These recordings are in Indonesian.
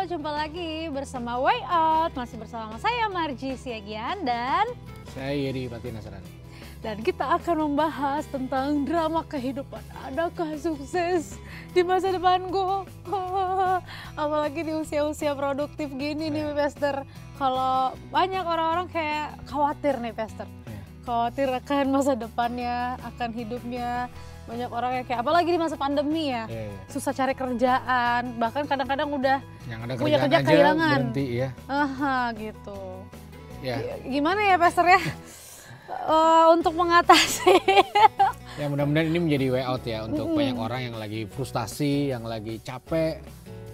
jumpa lagi bersama Way Out. Masih bersama saya Marji Siagian dan saya Yeri Fatin Nasrani. Dan kita akan membahas tentang drama kehidupan. Adakah sukses di masa depanku? Apalagi di usia-usia produktif gini nih, Pastor. Kalau banyak orang-orang kayak khawatir nih, Pastor. Khawatir akan masa depannya, akan hidupnya. Banyak orang yang kayak, apalagi di masa pandemi ya, susah cari kerjaan, bahkan kadang-kadang udah yang ada punya kerja aja kehilangan. Berhenti ya. Aha, gitu. Ya. Gimana ya, Pastor ya? Untuk mengatasi. Ya mudah-mudahan ini menjadi way out ya untuk banyak orang yang lagi frustasi, yang lagi capek,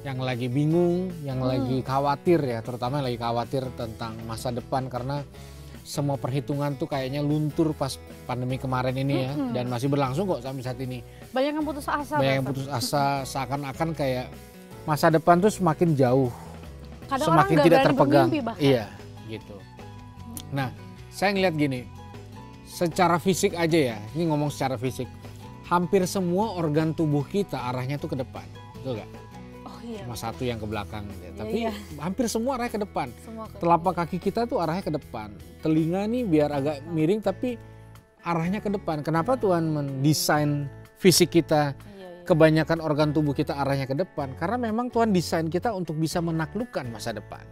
yang lagi bingung, yang lagi khawatir ya, terutama yang lagi khawatir tentang masa depan karena semua perhitungan tuh kayaknya luntur pas pandemi kemarin ini ya, dan masih berlangsung kok sampai saat ini. Banyak yang putus asa. Banyak yang putus asa, seakan-akan kayak masa depan tuh semakin jauh, Kadang semakin orang tidak berani terpegang. bermimpi bahkan. Iya, gitu. Nah, saya ngeliat gini, secara fisik aja ya, ini ngomong secara fisik, hampir semua organ tubuh kita arahnya tuh ke depan, betul gak? Oh iya. Cuma satu yang ke belakang, tapi iya. hampir semua arahnya ke depan. Semua ke Telapak kaki kita tuh arahnya ke depan, telinga nih biar agak miring tapi arahnya ke depan. Kenapa Tuhan mendesain fisik kita? Kebanyakan organ tubuh kita arahnya ke depan karena memang Tuhan desain kita untuk bisa menaklukkan masa depan.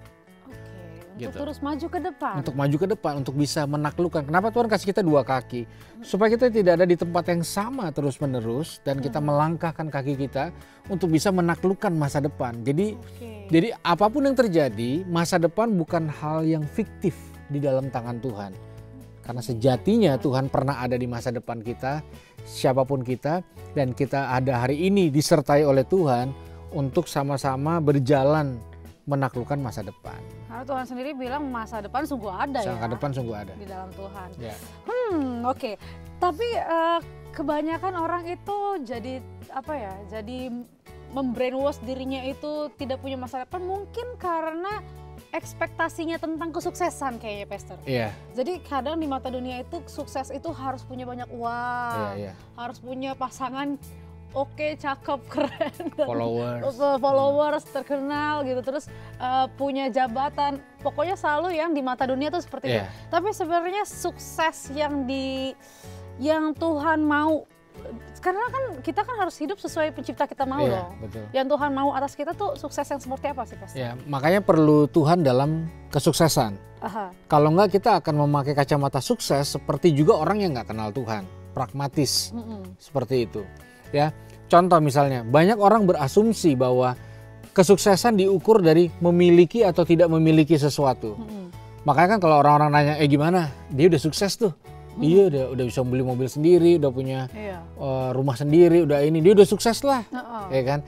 Untuk Gitu. terus maju ke depan. Untuk maju ke depan, untuk bisa menaklukkan. Kenapa Tuhan kasih kita dua kaki? Supaya kita tidak ada di tempat yang sama terus menerus dan kita melangkahkan kaki kita untuk bisa menaklukkan masa depan. Jadi apapun yang terjadi, masa depan bukan hal yang fiktif di dalam tangan Tuhan. Karena sejatinya Tuhan pernah ada di masa depan kita, siapapun kita, dan kita ada hari ini disertai oleh Tuhan untuk sama-sama berjalan menaklukkan masa depan. Karena Tuhan sendiri bilang masa depan sungguh ada ya. Masa depan sungguh ada. Di dalam Tuhan. Ya. Oke. Tapi kebanyakan orang itu jadi apa ya? Jadi membrainwash dirinya itu tidak punya masa depan mungkin karena ekspektasinya tentang kesuksesan kayaknya, Pastor. Iya. Jadi kadang di mata dunia itu sukses itu harus punya banyak uang, harus punya pasangan oke, cakep, keren, followers terkenal gitu, terus punya jabatan, pokoknya selalu yang di mata dunia tuh seperti itu. Tapi sebenarnya sukses yang Tuhan mau, karena kan kita kan harus hidup sesuai pencipta kita mau loh. Betul. Yang Tuhan mau atas kita tuh sukses yang seperti apa sih, Pastor? Ya, makanya perlu Tuhan dalam kesuksesan. Kalau enggak kita akan memakai kacamata sukses seperti juga orang yang nggak kenal Tuhan, pragmatis seperti itu. Ya, contoh misalnya banyak orang berasumsi bahwa kesuksesan diukur dari memiliki atau tidak memiliki sesuatu. Makanya kan kalau orang-orang nanya, gimana? Dia udah sukses tuh. Dia udah bisa beli mobil sendiri, udah punya rumah sendiri, udah ini, dia udah sukses lah, ya kan?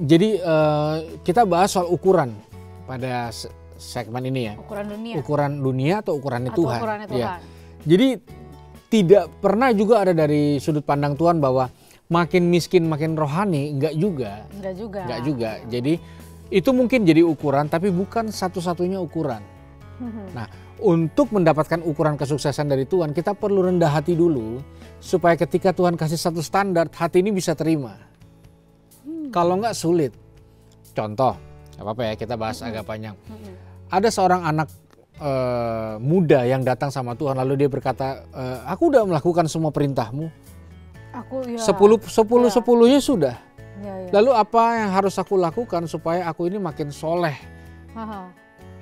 Jadi kita bahas soal ukuran pada segmen ini ya. Ukuran dunia. Ukuran dunia atau ukurannya Tuhan. Ukurannya Tuhan. Ya. Jadi tidak pernah juga ada dari sudut pandang Tuhan bahwa makin miskin makin rohani, enggak juga. Enggak juga. Jadi itu mungkin jadi ukuran tapi bukan satu-satunya ukuran. Nah, untuk mendapatkan ukuran kesuksesan dari Tuhan, kita perlu rendah hati dulu supaya ketika Tuhan kasih satu standar, hati ini bisa terima. Kalau enggak sulit. Contoh, enggak apa-apa ya, kita bahas agak panjang. Ada seorang anak muda yang datang sama Tuhan lalu dia berkata, aku udah melakukan semua perintahmu. Aku ya. 10-10-10-nya sudah. Ya. Lalu apa yang harus aku lakukan supaya aku ini makin soleh?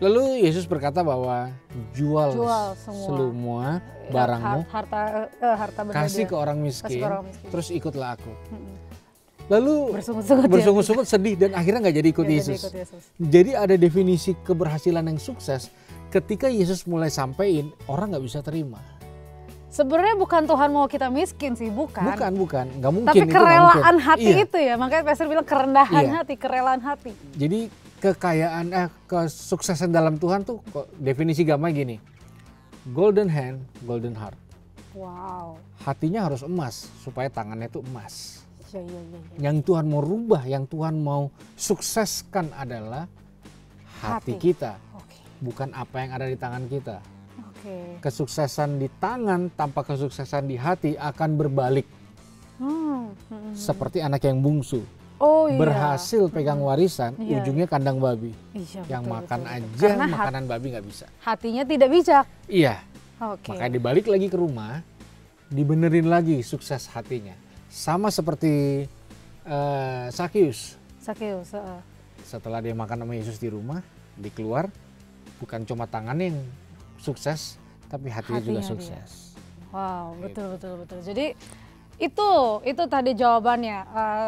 Lalu Yesus berkata bahwa jual semua barangmu, harta kasih ke orang miskin, terus ikutlah aku. Lalu Bersungut-sungut sedih dan akhirnya nggak jadi ikut Yesus. Jadi ada definisi keberhasilan yang sukses ketika Yesus mulai sampein, orang nggak bisa terima. Sebenarnya bukan Tuhan mau kita miskin sih, bukan, nggak mungkin. Tapi kerelaan hati itu ya, makanya Pastor bilang kerendahan hati, kerelaan hati. Jadi kekayaan, kesuksesan dalam Tuhan tuh definisi gampang gini, golden hand, golden heart. Wow. Hatinya harus emas supaya tangannya tuh emas. Ya. Yang Tuhan mau rubah, yang Tuhan mau sukseskan adalah hati kita, bukan apa yang ada di tangan kita. Kesuksesan di tangan tanpa kesuksesan di hati akan berbalik. Seperti anak yang bungsu. berhasil pegang warisan, ujungnya kandang babi. Yang betul, makan betul. aja Karena makanan babi nggak bisa. Hatinya tidak bijak. Iya. Makanya dibalik lagi ke rumah, dibenerin lagi sukses hatinya. Sama seperti Sakius. Setelah dia makan sama Yesus di rumah, dikeluar, bukan cuma tangannya yang sukses, tapi hatinya juga sukses. Wow, betul. Jadi itu tadi jawabannya.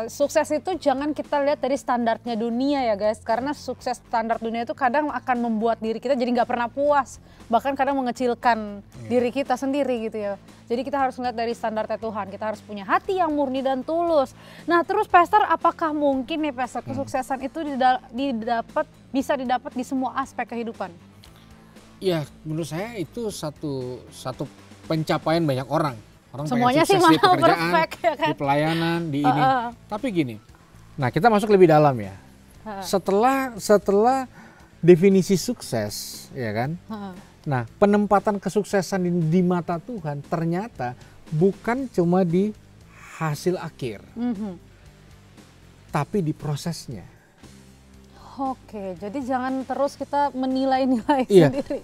Sukses itu jangan kita lihat dari standarnya dunia ya guys, karena sukses standar dunia itu kadang akan membuat diri kita jadi nggak pernah puas, bahkan kadang mengecilkan diri kita sendiri gitu ya. Jadi kita harus melihat dari standarnya Tuhan, kita harus punya hati yang murni dan tulus. Nah terus Pastor, apakah mungkin nih Pastor kesuksesan itu bisa didapat di semua aspek kehidupan? Ya menurut saya itu satu pencapaian banyak orang. Orang semuanya pengen sukses sih di pekerjaan, perfect, ya kan? di pelayanan, di ini. Tapi gini, nah kita masuk lebih dalam ya. Setelah definisi sukses, ya kan? Nah penempatan kesuksesan di mata Tuhan ternyata bukan cuma di hasil akhir, tapi di prosesnya. Oke, jadi jangan terus kita menilai-nilai sendiri.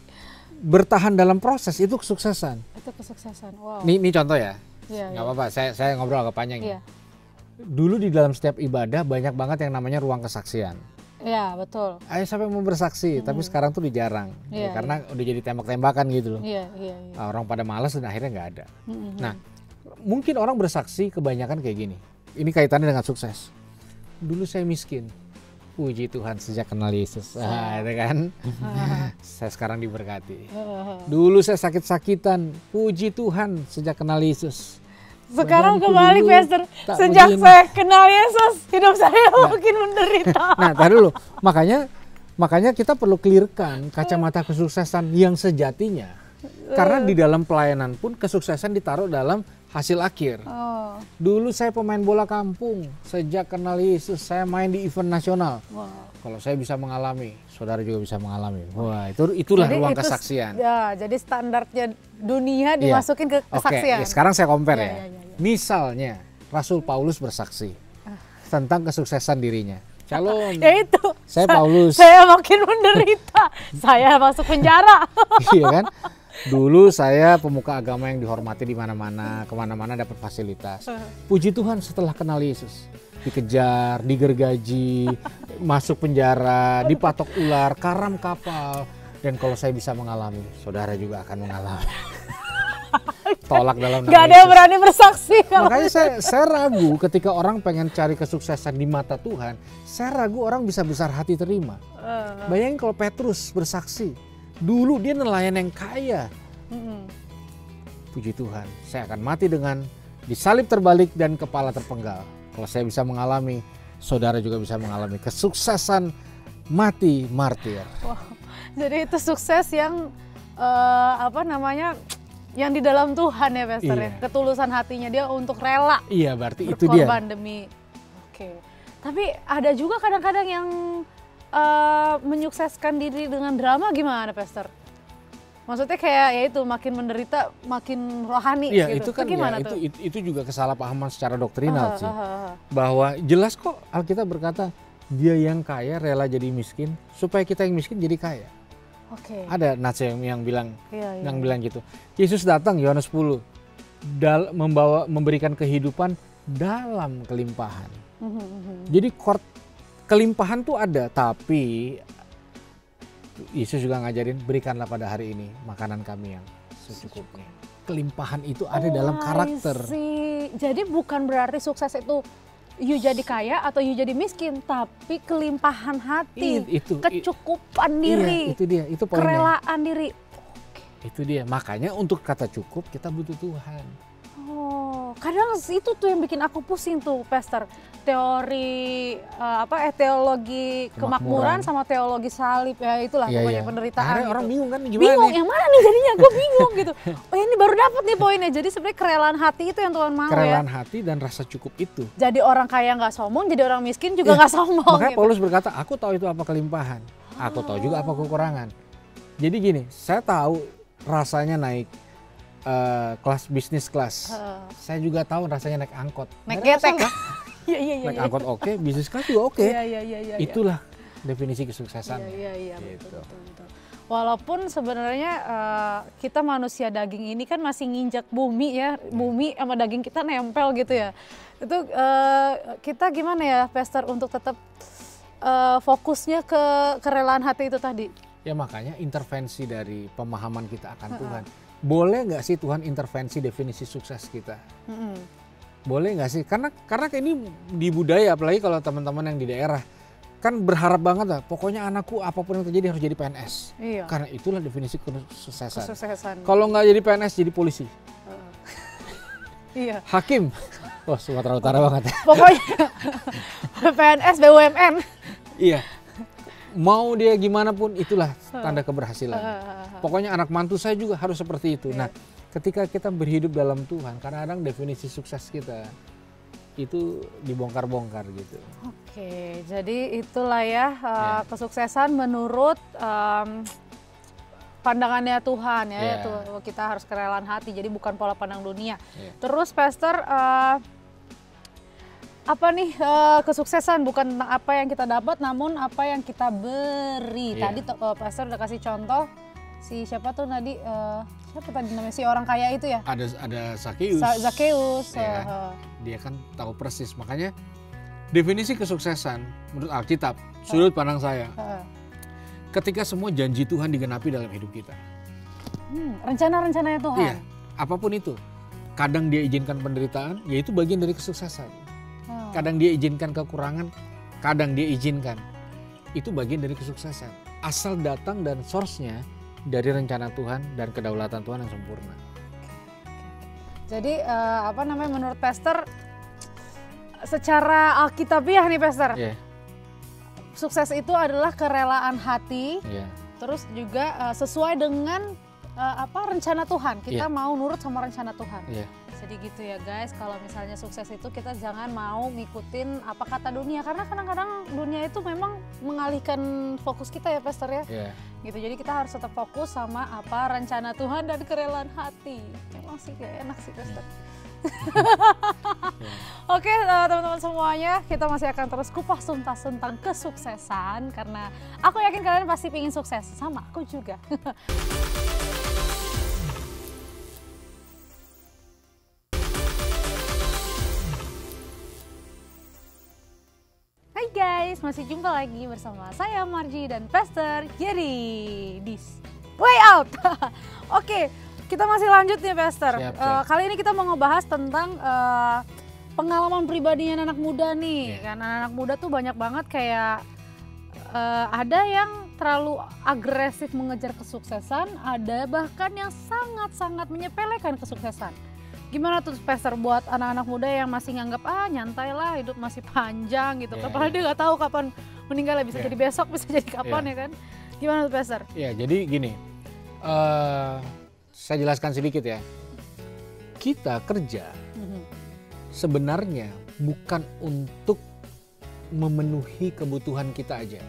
Bertahan dalam proses itu kesuksesan. Itu kesuksesan, wow. Ini contoh ya, nggak apa-apa, saya ngobrol agak panjang ya. Dulu di dalam setiap ibadah banyak banget yang namanya ruang kesaksian. Iya, betul. Ayo sampai mau bersaksi, tapi sekarang tuh jarang. Karena udah jadi tembak-tembakan gitu loh. Orang pada malas dan akhirnya nggak ada. Nah, mungkin orang bersaksi kebanyakan kayak gini. Ini kaitannya dengan sukses. Dulu saya miskin. Puji Tuhan sejak kenal Yesus, itu kan. Saya sekarang diberkati. Dulu saya sakit-sakitan, puji Tuhan sejak kenal Yesus. Sekarang kembali Pastor, sejak saya kenal Yesus, hidup saya makin menderita. Nah, tadi dulu, makanya kita perlu clearkan kacamata kesuksesan yang sejatinya. Karena di dalam pelayanan pun kesuksesan ditaruh dalam hasil akhir. Dulu saya pemain bola kampung, sejak kenal Yesus saya main di event nasional. Kalau saya bisa mengalami, saudara juga bisa mengalami. Wah, itulah jadi ruang kesaksian. Ya, jadi standarnya dunia dimasukin ke kesaksian. Oke, sekarang saya compare ya. Misalnya Rasul Paulus bersaksi tentang kesuksesan dirinya. Calon. Ya itu. Saya Paulus. Saya makin menderita. Saya masuk penjara. Iya kan? Dulu saya pemuka agama yang dihormati di mana-mana, kemana-mana dapat fasilitas. Puji Tuhan setelah kenal Yesus, dikejar, digergaji, masuk penjara, dipatok ular, karam kapal. Dan kalau saya bisa mengalami, saudara juga akan mengalami. Tolak dalam nama Gak ada yang berani bersaksi. Makanya saya ragu ketika orang pengen cari kesuksesan di mata Tuhan. Saya ragu orang bisa besar hati terima. Bayangin kalau Petrus bersaksi. Dulu dia nelayan yang kaya. Puji Tuhan, saya akan mati dengan disalib terbalik dan kepala terpenggal. Kalau saya bisa mengalami, saudara juga bisa mengalami kesuksesan mati martir. Wow. Jadi itu sukses yang yang di dalam Tuhan ya Pastor ya. Ketulusan hatinya dia untuk rela. Iya, berarti itu dia. Berkorban demi. Oke. Tapi ada juga kadang-kadang yang menyukseskan diri dengan drama, gimana Pastor? Maksudnya kayak ya itu makin menderita makin rohani gitu. Itu kan gimana ya, tuh? Itu juga kesalahpahaman secara doktrinal sih. Bahwa jelas kok Alkitab berkata dia yang kaya rela jadi miskin supaya kita yang miskin jadi kaya. Oke. Ada Natsai yang bilang bilang gitu. Yesus datang Yohanes 10 memberikan kehidupan dalam kelimpahan. Jadi kelimpahan tuh ada, tapi Yesus juga ngajarin berikanlah pada hari ini makanan kami yang secukupnya. Kelimpahan itu ada dalam karakter. Jadi bukan berarti sukses itu you jadi kaya atau you jadi miskin, tapi kelimpahan hati, kecukupan diri, itu dia, itu poinnya. Kerelaan diri. Itu dia, makanya untuk kata cukup kita butuh Tuhan. Kadang itu tuh yang bikin aku pusing tuh Pastor. Teori teologi kemakmuran sama teologi salib ya itulah pokoknya penderitaan. Karena gitu. Orang bingung kan gimana bingung nih? Yang mana nih jadinya, gue bingung gitu. Oh ini baru dapat nih poinnya. Jadi sebenarnya kerelaan hati itu yang Tuhan mau kerelaan hati dan rasa cukup itu. Jadi orang kaya nggak sombong, jadi orang miskin juga nggak sombong. Makanya gitu. Paulus berkata, aku tahu itu apa kelimpahan, aku tahu juga apa kekurangan. Jadi gini, saya tahu rasanya naik kelas bisnis kelas. Saya juga tahu rasanya naik angkot. Naik getek. naik angkot oke, bisnis kelas juga oke. Iya. Itulah definisi kesuksesan. Iya, gitu. betul. Walaupun sebenarnya kita manusia daging ini kan masih nginjak bumi ya, bumi sama daging kita nempel gitu ya. Itu kita gimana ya, Pastor, untuk tetap fokusnya ke kerelaan hati itu tadi? Ya makanya intervensi dari pemahaman kita akan Tuhan. Boleh nggak sih Tuhan intervensi definisi sukses kita? Boleh nggak sih? Karena ini di budaya, apalagi kalau teman-teman yang di daerah, kan berharap banget lah, pokoknya anakku apapun yang terjadi harus jadi PNS. Iya. Karena itulah definisi kesuksesan. Kalau Kalau nggak jadi PNS, jadi polisi. Iya. Hakim. Wah, Sumatera Utara banget ya. Pokoknya PNS, BUMN. Iya. Mau dia gimana pun itulah tanda keberhasilan. Pokoknya anak mantu saya juga harus seperti itu. Nah, ketika kita berhidup dalam Tuhan, kadang-kadang definisi sukses kita itu dibongkar-bongkar gitu. Oke, jadi itulah ya kesuksesan menurut pandangannya Tuhan ya, itu kita harus kerelaan hati, jadi bukan pola pandang dunia. Terus Pastor, apa nih kesuksesan bukan tentang apa yang kita dapat, namun apa yang kita beri. Tadi Pastor udah kasih contoh si siapa tuh tadi, siapa tadi namanya, si orang kaya itu ya? Ada Zakeus. Zakeus. Dia kan tahu persis, makanya definisi kesuksesan menurut Alkitab, sudut pandang saya, ketika semua janji Tuhan digenapi dalam hidup kita. Rencana-rencananya Tuhan. Iya, apapun itu. Kadang dia izinkan penderitaan, yaitu bagian dari kesuksesan. Kadang dia izinkan kekurangan, kadang dia izinkan. Itu bagian dari kesuksesan. Asal datang dan source-nya dari rencana Tuhan dan kedaulatan Tuhan yang sempurna. Jadi menurut Pastor, secara alkitabiah nih Pastor, sukses itu adalah kerelaan hati, terus juga sesuai dengan rencana Tuhan. Kita mau nurut sama rencana Tuhan. Jadi gitu ya guys, kalau misalnya sukses itu kita jangan mau ngikutin apa kata dunia, karena kadang-kadang dunia itu memang mengalihkan fokus kita ya Pastor ya. Gitu, jadi kita harus tetap fokus sama apa rencana Tuhan dan kerelaan hati. Emang sih kayak enak sih Pastor. Oke teman-teman semuanya, kita masih akan terus kupas tuntas tentang kesuksesan, karena aku yakin kalian pasti ingin sukses, sama aku juga. Hai guys, masih jumpa lagi bersama saya Margie dan Pastor Jerry di Way Out. Oke, kita masih lanjut nih Pastor. Siap. Kali ini kita mau ngebahas tentang pengalaman pribadinya anak muda nih. Karena anak muda tuh banyak banget kayak ada yang terlalu agresif mengejar kesuksesan, ada bahkan yang sangat-sangat menyepelekan kesuksesan. Gimana tuh Pastor buat anak-anak muda yang masih nganggap nyantai lah, hidup masih panjang gitu. Padahal dia nggak tahu kapan meninggalnya, bisa jadi besok, bisa jadi kapan ya kan. Gimana tuh Pastor? Ya jadi gini, saya jelaskan sedikit ya. Kita kerja sebenarnya bukan untuk memenuhi kebutuhan kita aja.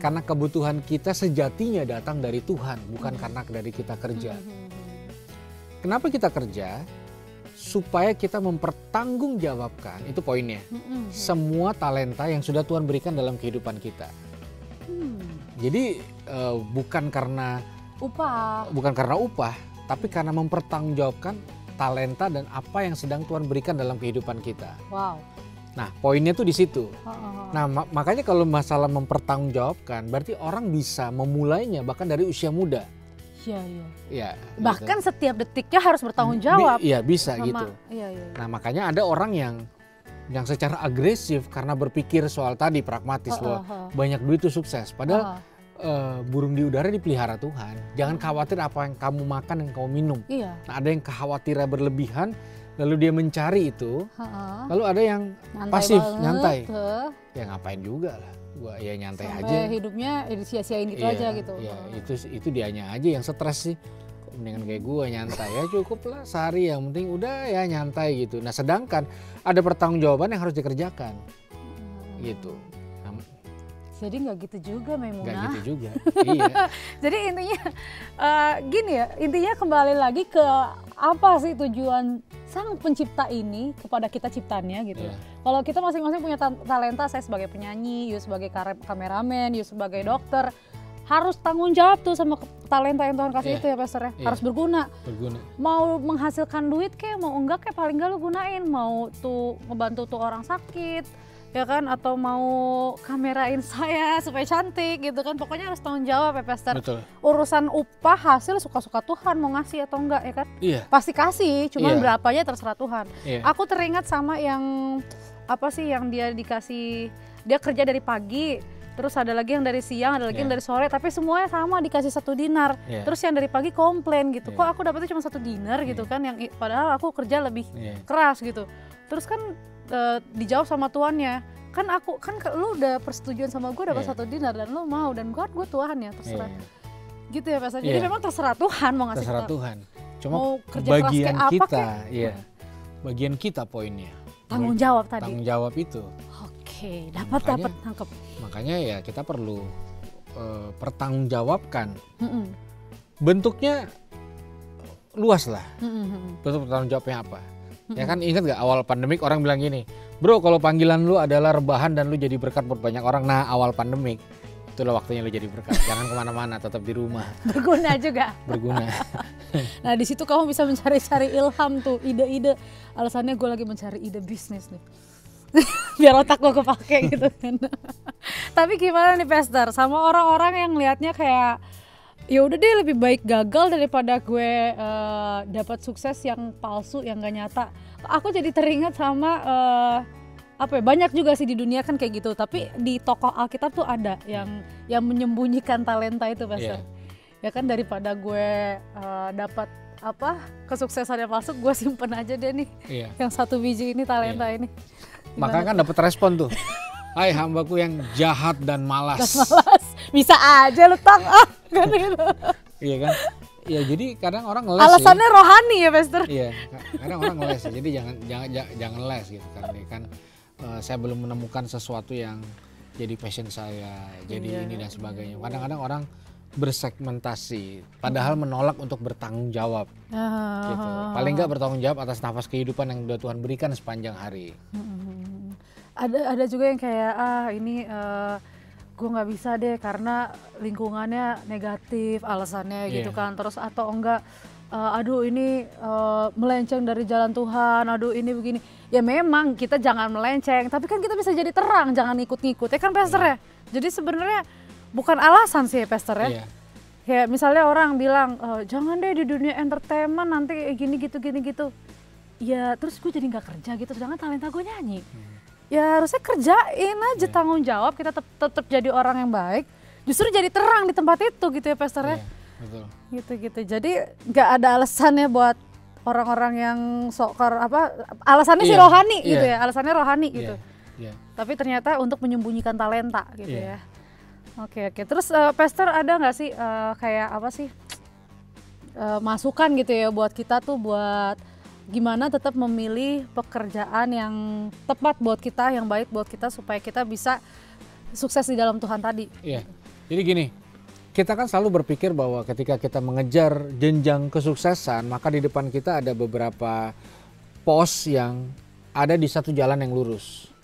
Karena kebutuhan kita sejatinya datang dari Tuhan, bukan karena dari kita kerja. Kenapa kita kerja? Supaya kita mempertanggungjawabkan, itu poinnya, semua talenta yang sudah Tuhan berikan dalam kehidupan kita. Jadi bukan karena upah, tapi karena mempertanggungjawabkan talenta dan apa yang sedang Tuhan berikan dalam kehidupan kita. Wow. Nah, poinnya tuh di situ. Nah, makanya kalau masalah mempertanggungjawabkan, berarti orang bisa memulainya bahkan dari usia muda. Iya. Bahkan gitu. Setiap detiknya harus bertanggung jawab. Iya, bisa gitu. Iya. Nah, makanya ada orang yang secara agresif karena berpikir soal tadi pragmatis loh. Banyak duit itu sukses. Padahal burung di udara dipelihara Tuhan. Jangan khawatir apa yang kamu makan dan kamu minum. Iya. Nah, ada yang kekhawatiran berlebihan, lalu dia mencari itu. Lalu ada yang pasif, nyantai. Ya ngapain juga lah. Gua ya nyantai sampai aja. Hidupnya disia-siain gitu aja gitu. Iya, itu dianya aja yang stres sih. Mendingan kayak gua nyantai ya cukup lah sehari, yang penting udah ya nyantai gitu. Nah, sedangkan ada pertanggungjawaban yang harus dikerjakan. Gitu. Jadi nggak gitu juga Maimunah. Nggak gitu juga, iya. Jadi intinya gini ya, intinya kembali lagi ke apa sih tujuan sang pencipta ini kepada kita ciptaannya gitu. Kalau kita masing-masing punya talenta, saya sebagai penyanyi, you sebagai kameramen, you sebagai dokter, harus tanggung jawab tuh sama talenta yang Tuhan kasih itu ya Pastor ya. Harus berguna. Mau menghasilkan duit kayak mau enggak kayak paling enggak lu gunain. Mau tuh ngebantu tuh orang sakit ya kan, atau mau kamerain saya supaya cantik gitu kan, pokoknya harus tanggung jawab ya Pastor. Betul. Urusan upah hasil suka-suka Tuhan mau ngasih atau enggak ya kan. Pasti kasih, cuman berapanya terserah Tuhan. Aku teringat sama yang apa sih yang dia dikasih, dia kerja dari pagi, terus ada lagi yang dari siang, ada lagi yang dari sore, tapi semuanya sama dikasih 1 dinar. Terus yang dari pagi komplain gitu, kok aku dapetnya cuma 1 dinar gitu kan, yang padahal aku kerja lebih keras gitu. Terus kan dijawab sama tuannya, kan lu udah persetujuan sama gue dapat 1 dinar dan lu mau, dan gue Tuhan ya terserah. Gitu ya Pastor. Jadi memang terserah Tuhan mau ngasih. Terserah Tuhan. Cuma mau kerja bagian keras kayak kita, bagian kita poinnya. Tanggung jawab tadi. Tanggung jawab itu. Oke, dapat nangkep. Makanya ya kita perlu pertanggungjawabkan. Bentuknya luas lah. Bentuk pertanggung jawabnya apa? Ya kan ingat gak awal pandemik orang bilang gini, bro kalau panggilan lu adalah rebahan dan lu jadi berkat buat banyak orang. Nah awal pandemik itulah waktunya lu jadi berkat. Jangan kemana-mana, tetap di rumah. Berguna juga. Berguna. Nah di situ kamu bisa mencari-cari ilham tuh, ide-ide. Alasannya gue lagi mencari ide bisnis nih. Biar otak gue kepake gitu kan. Tapi gimana nih Pastor, sama orang-orang yang liatnya kayak ya udah deh lebih baik gagal daripada gue dapat sukses yang palsu, yang gak nyata. Aku jadi teringat sama banyak juga sih di dunia kan kayak gitu, tapi di tokoh Alkitab tuh ada yang menyembunyikan talenta itu Pastor. Ya kan daripada gue dapat kesuksesan yang palsu, gue simpen aja deh nih yang 1 biji ini talenta ini. Maka kan dapat respon tuh. Hai hambaku yang jahat dan malas. Bisa aja lu tang kan gitu. Iya kan? Ya jadi kadang orang ngeles. Alasannya rohani ya Pastor. Iya, kadang orang ngeles ya. Jadi jangan les gitu kan. Saya belum menemukan sesuatu yang jadi passion saya, jadi ini dan sebagainya. Kadang-kadang orang bersegmentasi, padahal menolak untuk bertanggung jawab. Gitu. Paling nggak bertanggung jawab atas nafas kehidupan yang udah Tuhan berikan sepanjang hari. Ada juga yang kayak gue nggak bisa deh karena lingkungannya negatif alasannya gitu kan. Terus atau enggak aduh ini melenceng dari jalan Tuhan, aduh ini begini. Ya memang kita jangan melenceng, tapi kan kita bisa jadi terang, jangan ikut-ngikut ya kan Pastor ya. Jadi sebenarnya bukan alasan sih ya Pastor ya. Kayak misalnya orang bilang jangan deh di dunia entertainment nanti gini gitu. Ya terus gue jadi nggak kerja gitu, sedangkan talenta gue nyanyi. Ya harusnya kerjain aja, tanggung jawab, kita tetap jadi orang yang baik, justru jadi terang di tempat itu gitu ya Pastor ya. Betul. Gitu. Jadi nggak ada alasannya buat orang-orang yang alasannya sih rohani gitu ya, alasannya rohani gitu. Tapi ternyata untuk menyembunyikan talenta gitu ya. Oke. Terus Pastor ada nggak sih kayak apa sih masukan gitu ya buat kita tuh buat gimana tetap memilih pekerjaan yang tepat buat kita, yang baik buat kita supaya kita bisa sukses di dalam Tuhan tadi. Iya. Jadi gini, kita kan selalu berpikir bahwa ketika kita mengejar jenjang kesuksesan, maka di depan kita ada beberapa pos yang ada di satu jalan yang lurus.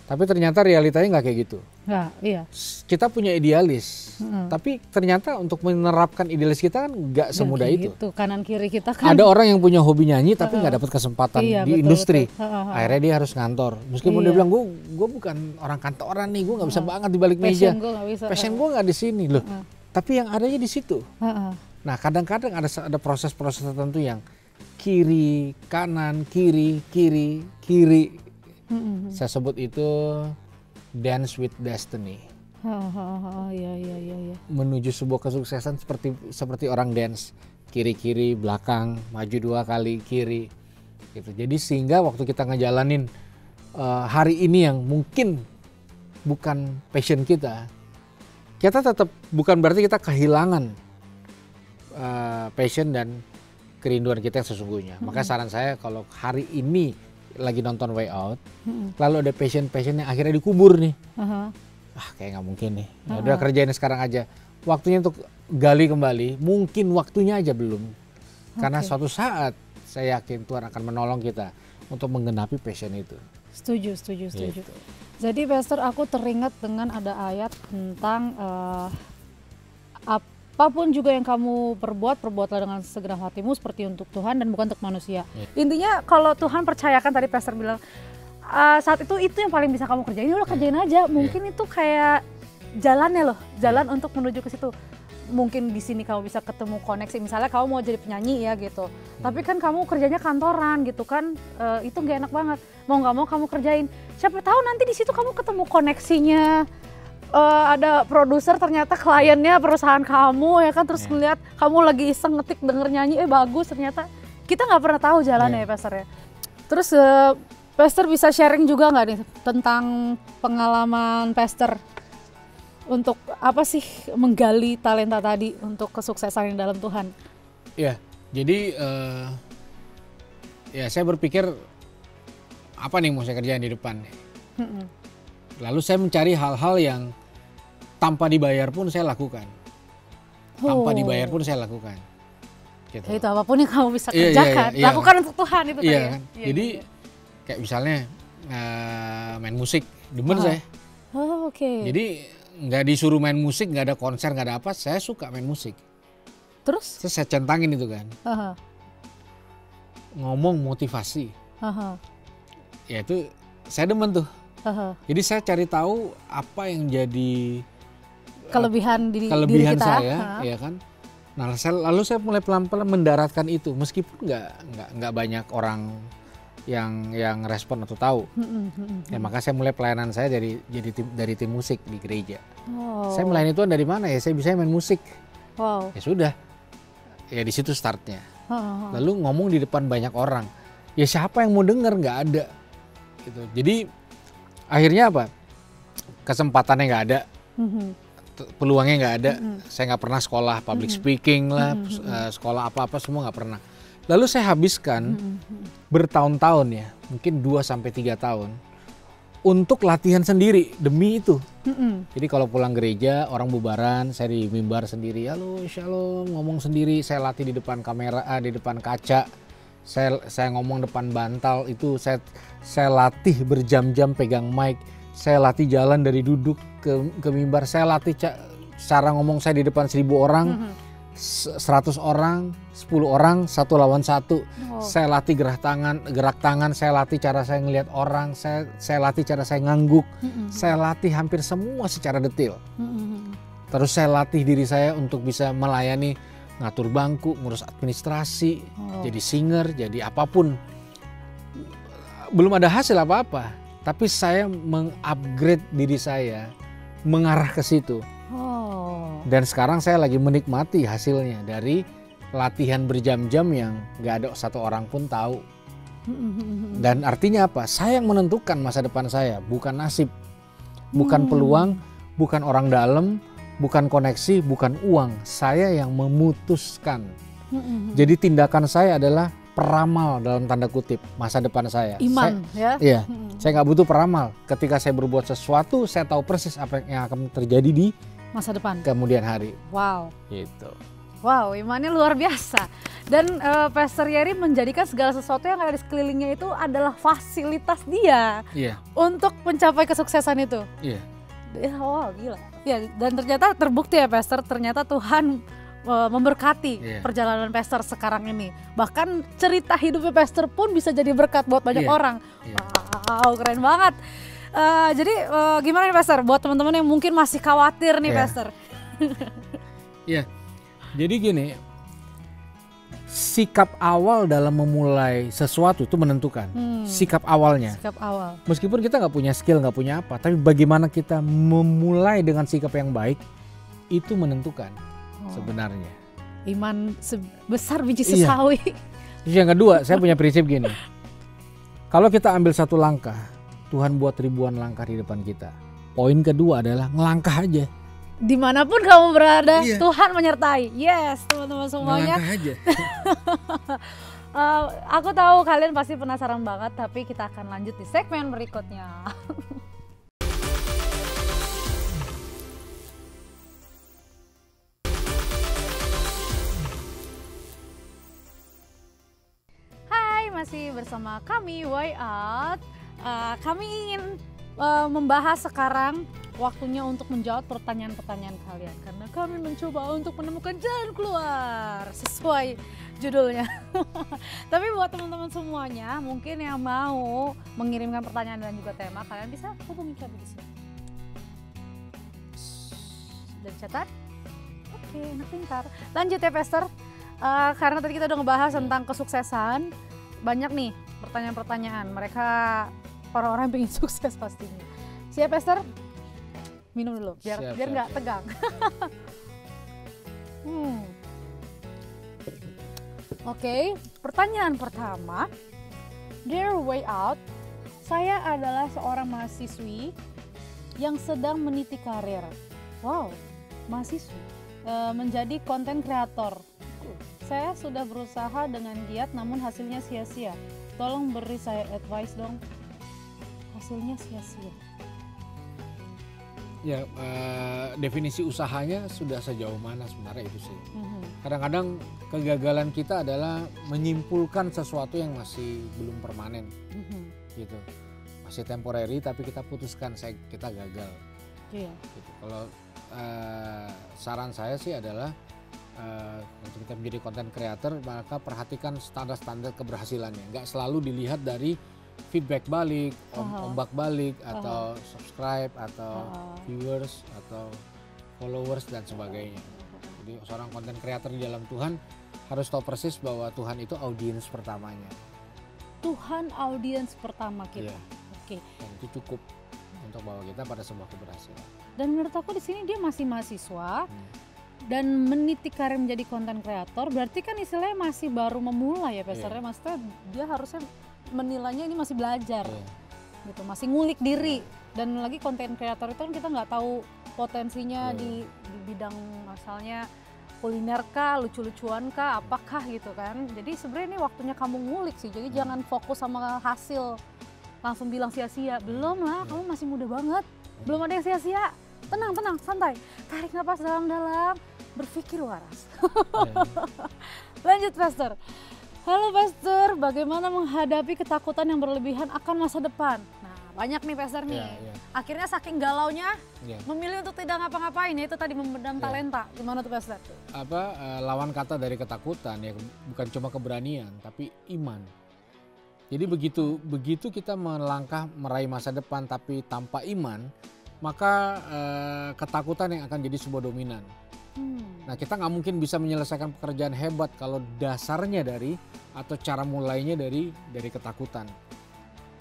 Tapi ternyata realitanya nggak kayak gitu. Nggak, iya. Kita punya idealis, tapi ternyata untuk menerapkan idealis kita kan nggak semudah itu. Kanan kiri kita kan. Ada orang yang punya hobi nyanyi tapi nggak dapat kesempatan di industri. Akhirnya dia harus ngantor. Meskipun dia bilang gue bukan orang kantoran nih, gue nggak bisa banget di balik meja. Passion gue nggak di sini loh. Tapi yang adanya di situ. Nah kadang-kadang ada proses-proses tertentu yang kiri, kanan, kiri. Saya sebut itu dance with destiny. Iya. Menuju sebuah kesuksesan seperti orang dance, kiri, belakang, maju 2 kali kiri. Gitu. Jadi sehingga waktu kita ngejalanin hari ini yang mungkin bukan passion kita tetap bukan berarti kita kehilangan passion dan kerinduan kita yang sesungguhnya. Makanya saran saya kalau hari ini lagi nonton Way Out, lalu ada passionnya akhirnya dikubur nih, kayak nggak mungkin nih. Ya udah kerjain sekarang aja. Waktunya untuk gali kembali, mungkin waktunya aja belum. Karena suatu saat saya yakin Tuhan akan menolong kita untuk menggenapi passion itu. Setuju. Gitu. Jadi Pastor, aku teringat dengan ada ayat tentang apapun juga yang kamu perbuatlah dengan segera hatimu seperti untuk Tuhan dan bukan untuk manusia. Intinya kalau Tuhan percayakan, tadi Pastor bilang saat itu yang paling bisa kamu kerjain, udah kerjain aja. Mungkin itu kayak jalannya loh, jalan untuk menuju ke situ. Mungkin di sini kamu bisa ketemu koneksi, misalnya kamu mau jadi penyanyi ya gitu, tapi kan kamu kerjanya kantoran gitu kan, itu gak enak banget. Mau nggak mau kamu kerjain, siapa tahu nanti di situ kamu ketemu koneksinya, ada produser ternyata kliennya perusahaan kamu ya kan, terus ngeliat kamu lagi iseng ngetik denger nyanyi, bagus, ternyata kita nggak pernah tahu jalannya ya Pastor ya. Terus Pastor bisa sharing juga nggak nih tentang pengalaman Pastor untuk apa sih menggali talenta tadi untuk kesuksesan yang dalam Tuhan? Ya, jadi ya saya berpikir apa nih mau saya kerjain di depan. Lalu saya mencari hal-hal yang tanpa dibayar pun saya lakukan. Tanpa dibayar pun saya lakukan. Gitu. Ya, itu apapun yang kamu bisa kerjakan, lakukan untuk Tuhan itu tadi. Kan? Jadi kayak misalnya main musik, demen saya. Oke. Jadi nggak disuruh main musik, nggak ada konser, nggak ada apa, saya suka main musik. Terus saya centangin itu kan. Ngomong motivasi. Ya itu saya demen tuh. Jadi saya cari tahu apa yang jadi kelebihan diri kita, saya, ya kan. Nah, lalu saya mulai pelan-pelan mendaratkan itu, meskipun nggak banyak orang yang respon atau tahu. Ya maka saya mulai pelayanan saya dari tim musik di gereja. Saya melayani Tuhan dari mana ya? Saya bisa main musik. Ya sudah. Ya di situ startnya. Lalu ngomong di depan banyak orang. Ya siapa yang mau denger? Nggak ada. Gitu. Jadi akhirnya apa? Kesempatannya nggak ada. Peluangnya nggak ada. Saya nggak pernah sekolah public speaking lah, sekolah apa-apa semua nggak pernah. Lalu saya habiskan bertahun-tahun ya, mungkin 2-3 tahun untuk latihan sendiri demi itu. Jadi kalau pulang gereja, orang bubaran, saya di mimbar sendiri, halo shalom, ngomong sendiri, saya latih di depan kamera, di depan kaca, saya ngomong depan bantal, itu saya latih berjam-jam pegang mic, saya latih jalan dari duduk ke mimbar, saya latih cara ngomong saya di depan 1000 orang. 100 orang, 10 orang, 1 lawan 1. Saya latih gerak tangan, saya latih cara saya ngelihat orang, saya latih cara saya ngangguk, saya latih hampir semua secara detail. Terus saya latih diri saya untuk bisa melayani, ngatur bangku, ngurus administrasi, jadi singer, jadi apapun. Belum ada hasil apa-apa, tapi saya meng-upgrade diri saya, mengarah ke situ. Dan sekarang saya lagi menikmati hasilnya dari latihan berjam-jam yang gak ada satu orang pun tahu. Dan artinya apa? Saya yang menentukan masa depan saya, bukan nasib, bukan peluang, bukan orang dalam, bukan koneksi, bukan uang. Saya yang memutuskan. Jadi tindakan saya adalah peramal dalam tanda kutip masa depan saya. Iman ya? Iya, saya gak butuh peramal. Ketika saya berbuat sesuatu, saya tahu persis apa yang akan terjadi di masa depan, kemudian hari. Wow. Gitu. Wow, imannya luar biasa. Dan Pastor Yeri menjadikan segala sesuatu yang ada di sekelilingnya itu adalah fasilitas dia untuk mencapai kesuksesan itu. Iya. Wow, gila. Ya, dan ternyata terbukti ya Pastor, ternyata Tuhan memberkati perjalanan Pastor sekarang ini. Bahkan cerita hidupnya Pastor pun bisa jadi berkat buat banyak orang. Wow, keren banget. Jadi gimana nih Pastor buat teman-teman yang mungkin masih khawatir nih Pastor? Iya, jadi gini, sikap awal dalam memulai sesuatu itu menentukan. Sikap awalnya. Sikap awal. Meskipun kita nggak punya skill, nggak punya apa, tapi bagaimana kita memulai dengan sikap yang baik itu menentukan sebenarnya. Iman sebesar biji sesawi. Terus yang kedua, saya punya prinsip gini, kalau kita ambil satu langkah, Tuhan buat ribuan langkah di depan kita. Poin kedua adalah ngelangkah aja. Dimanapun kamu berada, Tuhan menyertai. Yes, teman-teman semuanya. Ngelangkah aja. Aku tahu kalian pasti penasaran banget, tapi kita akan lanjut di segmen berikutnya. masih bersama kami Way Out. Kami ingin membahas sekarang waktunya untuk menjawab pertanyaan-pertanyaan kalian. Karena kami mencoba untuk menemukan jalan keluar sesuai judulnya. Tapi buat teman-teman semuanya, mungkin yang mau mengirimkan pertanyaan dan juga tema, kalian bisa hubungi kami di sini. Dan catat? Oke, anak pintar. Lanjut ya Pastor. Karena tadi kita udah ngebahas tentang kesuksesan, banyak nih pertanyaan-pertanyaan. Mereka orang-orang yang pengen sukses pastinya. Siap Pastor? Minum dulu biar nggak tegang. Oke, pertanyaan pertama. Dear Way Out, saya adalah seorang mahasiswi yang sedang meniti karir. Wow, mahasiswi menjadi konten kreator. Saya sudah berusaha dengan giat namun hasilnya sia-sia. Tolong beri saya advice dong. Hasilnya sia-sia. Ya, definisi usahanya sudah sejauh mana sebenarnya itu sih. Kadang-kadang kegagalan kita adalah menyimpulkan sesuatu yang masih belum permanen, gitu. Masih temporary tapi kita putuskan kita gagal. Iya. Gitu. Kalau saran saya sih adalah untuk kita menjadi content creator, maka perhatikan standar-standar keberhasilannya. Nggak selalu dilihat dari feedback balik, ombak balik, atau subscribe, atau viewers, atau followers dan sebagainya. Jadi seorang content creator di dalam Tuhan harus tahu persis bahwa Tuhan itu audiens pertamanya. Tuhan audiens pertama kita. Iya. Oke. Dan itu cukup untuk bawa kita pada sebuah keberhasilan. Dan menurut aku di sini dia masih mahasiswa dan meniti karir menjadi content creator, berarti kan istilahnya masih baru memulai ya Pastor. Maksudnya dia harusnya menilainya ini masih belajar, gitu, masih ngulik diri. Dan lagi konten kreator itu kan kita nggak tahu potensinya di bidang asalnya kuliner kah, lucu-lucuan kah, apakah gitu kan. Jadi sebenarnya ini waktunya kamu ngulik sih. Jadi jangan fokus sama hasil langsung bilang sia-sia. Belum lah, kamu masih muda banget. Belum ada yang sia-sia. Tenang, santai. Tarik napas dalam-dalam, berpikir waras. Lanjut Pastor. Halo Pastor, bagaimana menghadapi ketakutan yang berlebihan akan masa depan? Nah, banyak nih Pastor nih. Akhirnya saking galaunya memilih untuk tidak ngapa-ngapain, yaitu tadi memendam talenta. Gimana tuh Pastor? Lawan kata dari ketakutan ya bukan cuma keberanian, tapi iman. Jadi begitu kita melangkah meraih masa depan tapi tanpa iman, maka ketakutan yang akan jadi sebuah dominan. Nah, kita nggak mungkin bisa menyelesaikan pekerjaan hebat kalau dasarnya atau cara mulainya dari ketakutan.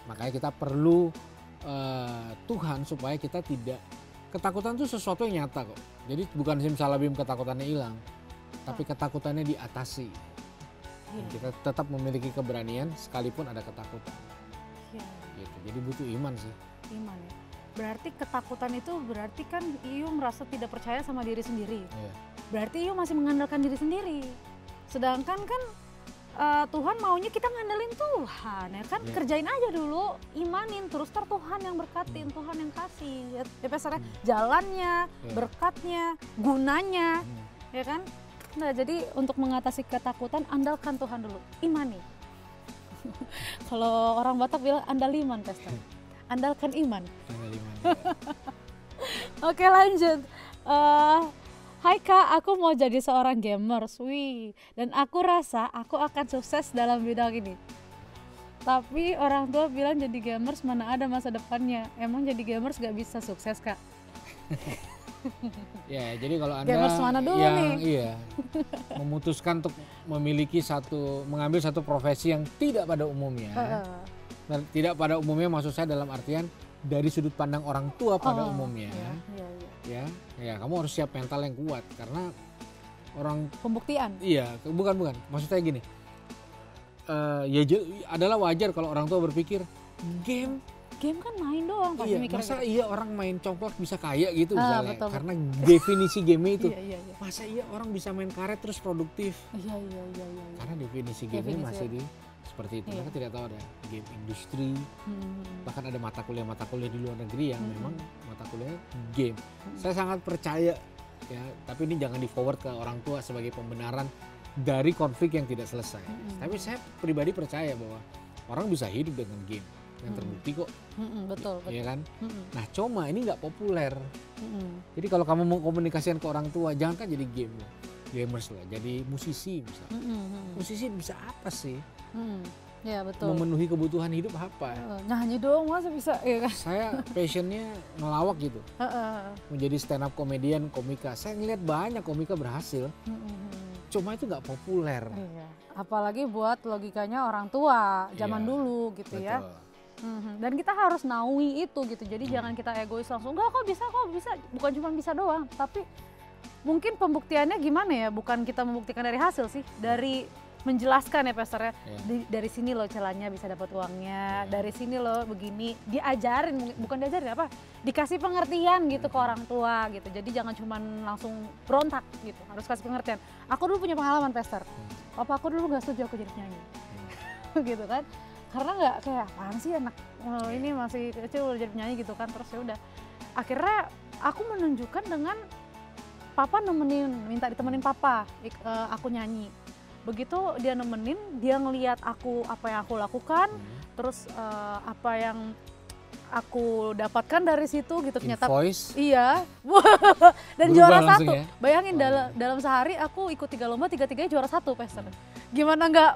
Makanya kita perlu Tuhan supaya kita tidak, ketakutan itu sesuatu yang nyata kok. Jadi bukan simsalabim ketakutannya hilang, tapi ketakutannya diatasi. Dan kita tetap memiliki keberanian sekalipun ada ketakutan. Gitu. Jadi butuh iman sih. Iman ya. Berarti ketakutan itu berarti kan Iyu merasa tidak percaya sama diri sendiri. Berarti Iyu masih mengandalkan diri sendiri. Sedangkan kan Tuhan maunya kita ngandelin Tuhan ya kan. Kerjain aja dulu, imanin terus Tuhan yang berkatin, Tuhan yang kasih. Ya Pastor, jalannya, berkatnya, gunanya, ya kan. Nah, jadi untuk mengatasi ketakutan andalkan Tuhan dulu, imani. Kalau orang Batak bilang andaliman Pastor. Andalkan iman. Oke, lanjut. Hai Kak, aku mau jadi seorang gamers. Wih, dan aku rasa aku akan sukses dalam bidang ini. Tapi orang tua bilang jadi gamers mana ada masa depannya. Emang jadi gamers gak bisa sukses Kak? Ya, jadi kalau Anda gamers mana dulu nih? Memutuskan untuk mengambil satu profesi yang tidak pada umumnya. Tidak pada umumnya maksud saya dalam artian dari sudut pandang orang tua pada umumnya. Ya, kamu harus siap mental yang kuat karena orang pembuktian. Iya, bukan. Maksud saya gini. Adalah wajar kalau orang tua berpikir game kan main doang pasti mikirnya. Masa iya orang main congklak bisa kaya gitu misalnya. Betul. Karena definisi game itu. Masa iya orang bisa main karet terus produktif. Iya. Karena definisi game masih seperti itu. Mereka tidak tahu ada game industri. Bahkan ada mata kuliah di luar negeri yang memang mata kuliahnya game. Saya sangat percaya ya, tapi ini jangan di forward ke orang tua sebagai pembenaran dari konflik yang tidak selesai. Tapi saya pribadi percaya bahwa orang bisa hidup dengan game yang terbukti kok. Betul. Iya kan? Nah cuma ini nggak populer. Jadi kalau kamu mau komunikasikan ke orang tua, jangan kan jadi gamers lah, jadi musisi misalnya. Musisi bisa apa sih? Ya betul. Memenuhi kebutuhan hidup apa? Nyanyi dong masa bisa ya kan? Saya passionnya ngelawak gitu. Menjadi stand up komedian, komika. Saya ngeliat banyak komika berhasil. Cuma itu nggak populer. Iya. Apalagi buat logikanya orang tua zaman dulu gitu. Betul. Ya. Dan kita harus naungi itu gitu. Jadi jangan kita egois langsung. Enggak kok bisa. Bukan cuma bisa doang, tapi mungkin pembuktiannya gimana ya? Bukan kita membuktikan dari hasil sih, dari menjelaskan ya Pastor ya. Dari sini loh celahnya bisa dapat uangnya, dari sini loh begini, diajarin, bukan diajarin apa, dikasih pengertian gitu ke orang tua gitu. Jadi jangan cuma langsung berontak gitu, harus kasih pengertian. Aku dulu punya pengalaman Pastor, papa aku dulu gak setuju aku jadi penyanyi gitu kan, karena nggak kayak apaan sih anak ini masih kecil udah jadi penyanyi gitu kan. Terus ya udah, akhirnya aku menunjukkan dengan papa minta ditemenin papa aku nyanyi. Begitu dia nemenin, dia ngelihat aku apa yang aku lakukan, terus apa yang aku dapatkan dari situ gitu. Ternyata voice. Iya. Dan berubah juara 1. Ya? Bayangin dalam sehari aku ikut 3 lomba, 3-3 juara 1 Pastor. Gimana nggak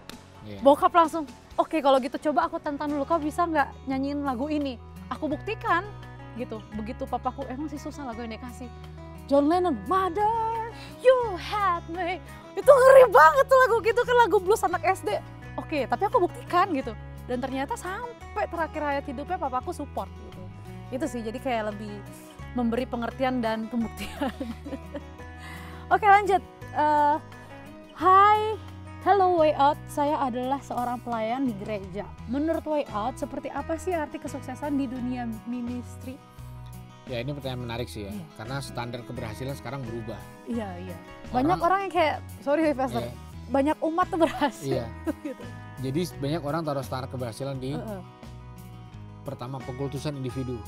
bokap langsung, oke kalau gitu coba aku tantang dulu, kau bisa nggak nyanyiin lagu ini? Aku buktikan gitu. Begitu papaku, emang sih susah lagu yang dia kasih. John Lennon, Mother, You Had Me. Itu ngeri banget tuh lagu gitu kan, lagu blues anak SD. Oke, tapi aku buktikan gitu. Dan ternyata sampai terakhir hayat hidupnya papaku support gitu. Itu sih, jadi kayak lebih memberi pengertian dan pembuktian. Oke lanjut. Hai, hello Way Out. Saya adalah seorang pelayan di gereja. Menurut Way Out, seperti apa sih arti kesuksesan di dunia ministry? Ya ini pertanyaan menarik sih ya, karena standar keberhasilan sekarang berubah. Iya. Banyak orang yang kayak, sorry Pastor, banyak umat tuh berhasil. Iya. Gitu. Jadi banyak orang taruh standar keberhasilan di pertama pengkultusan individu,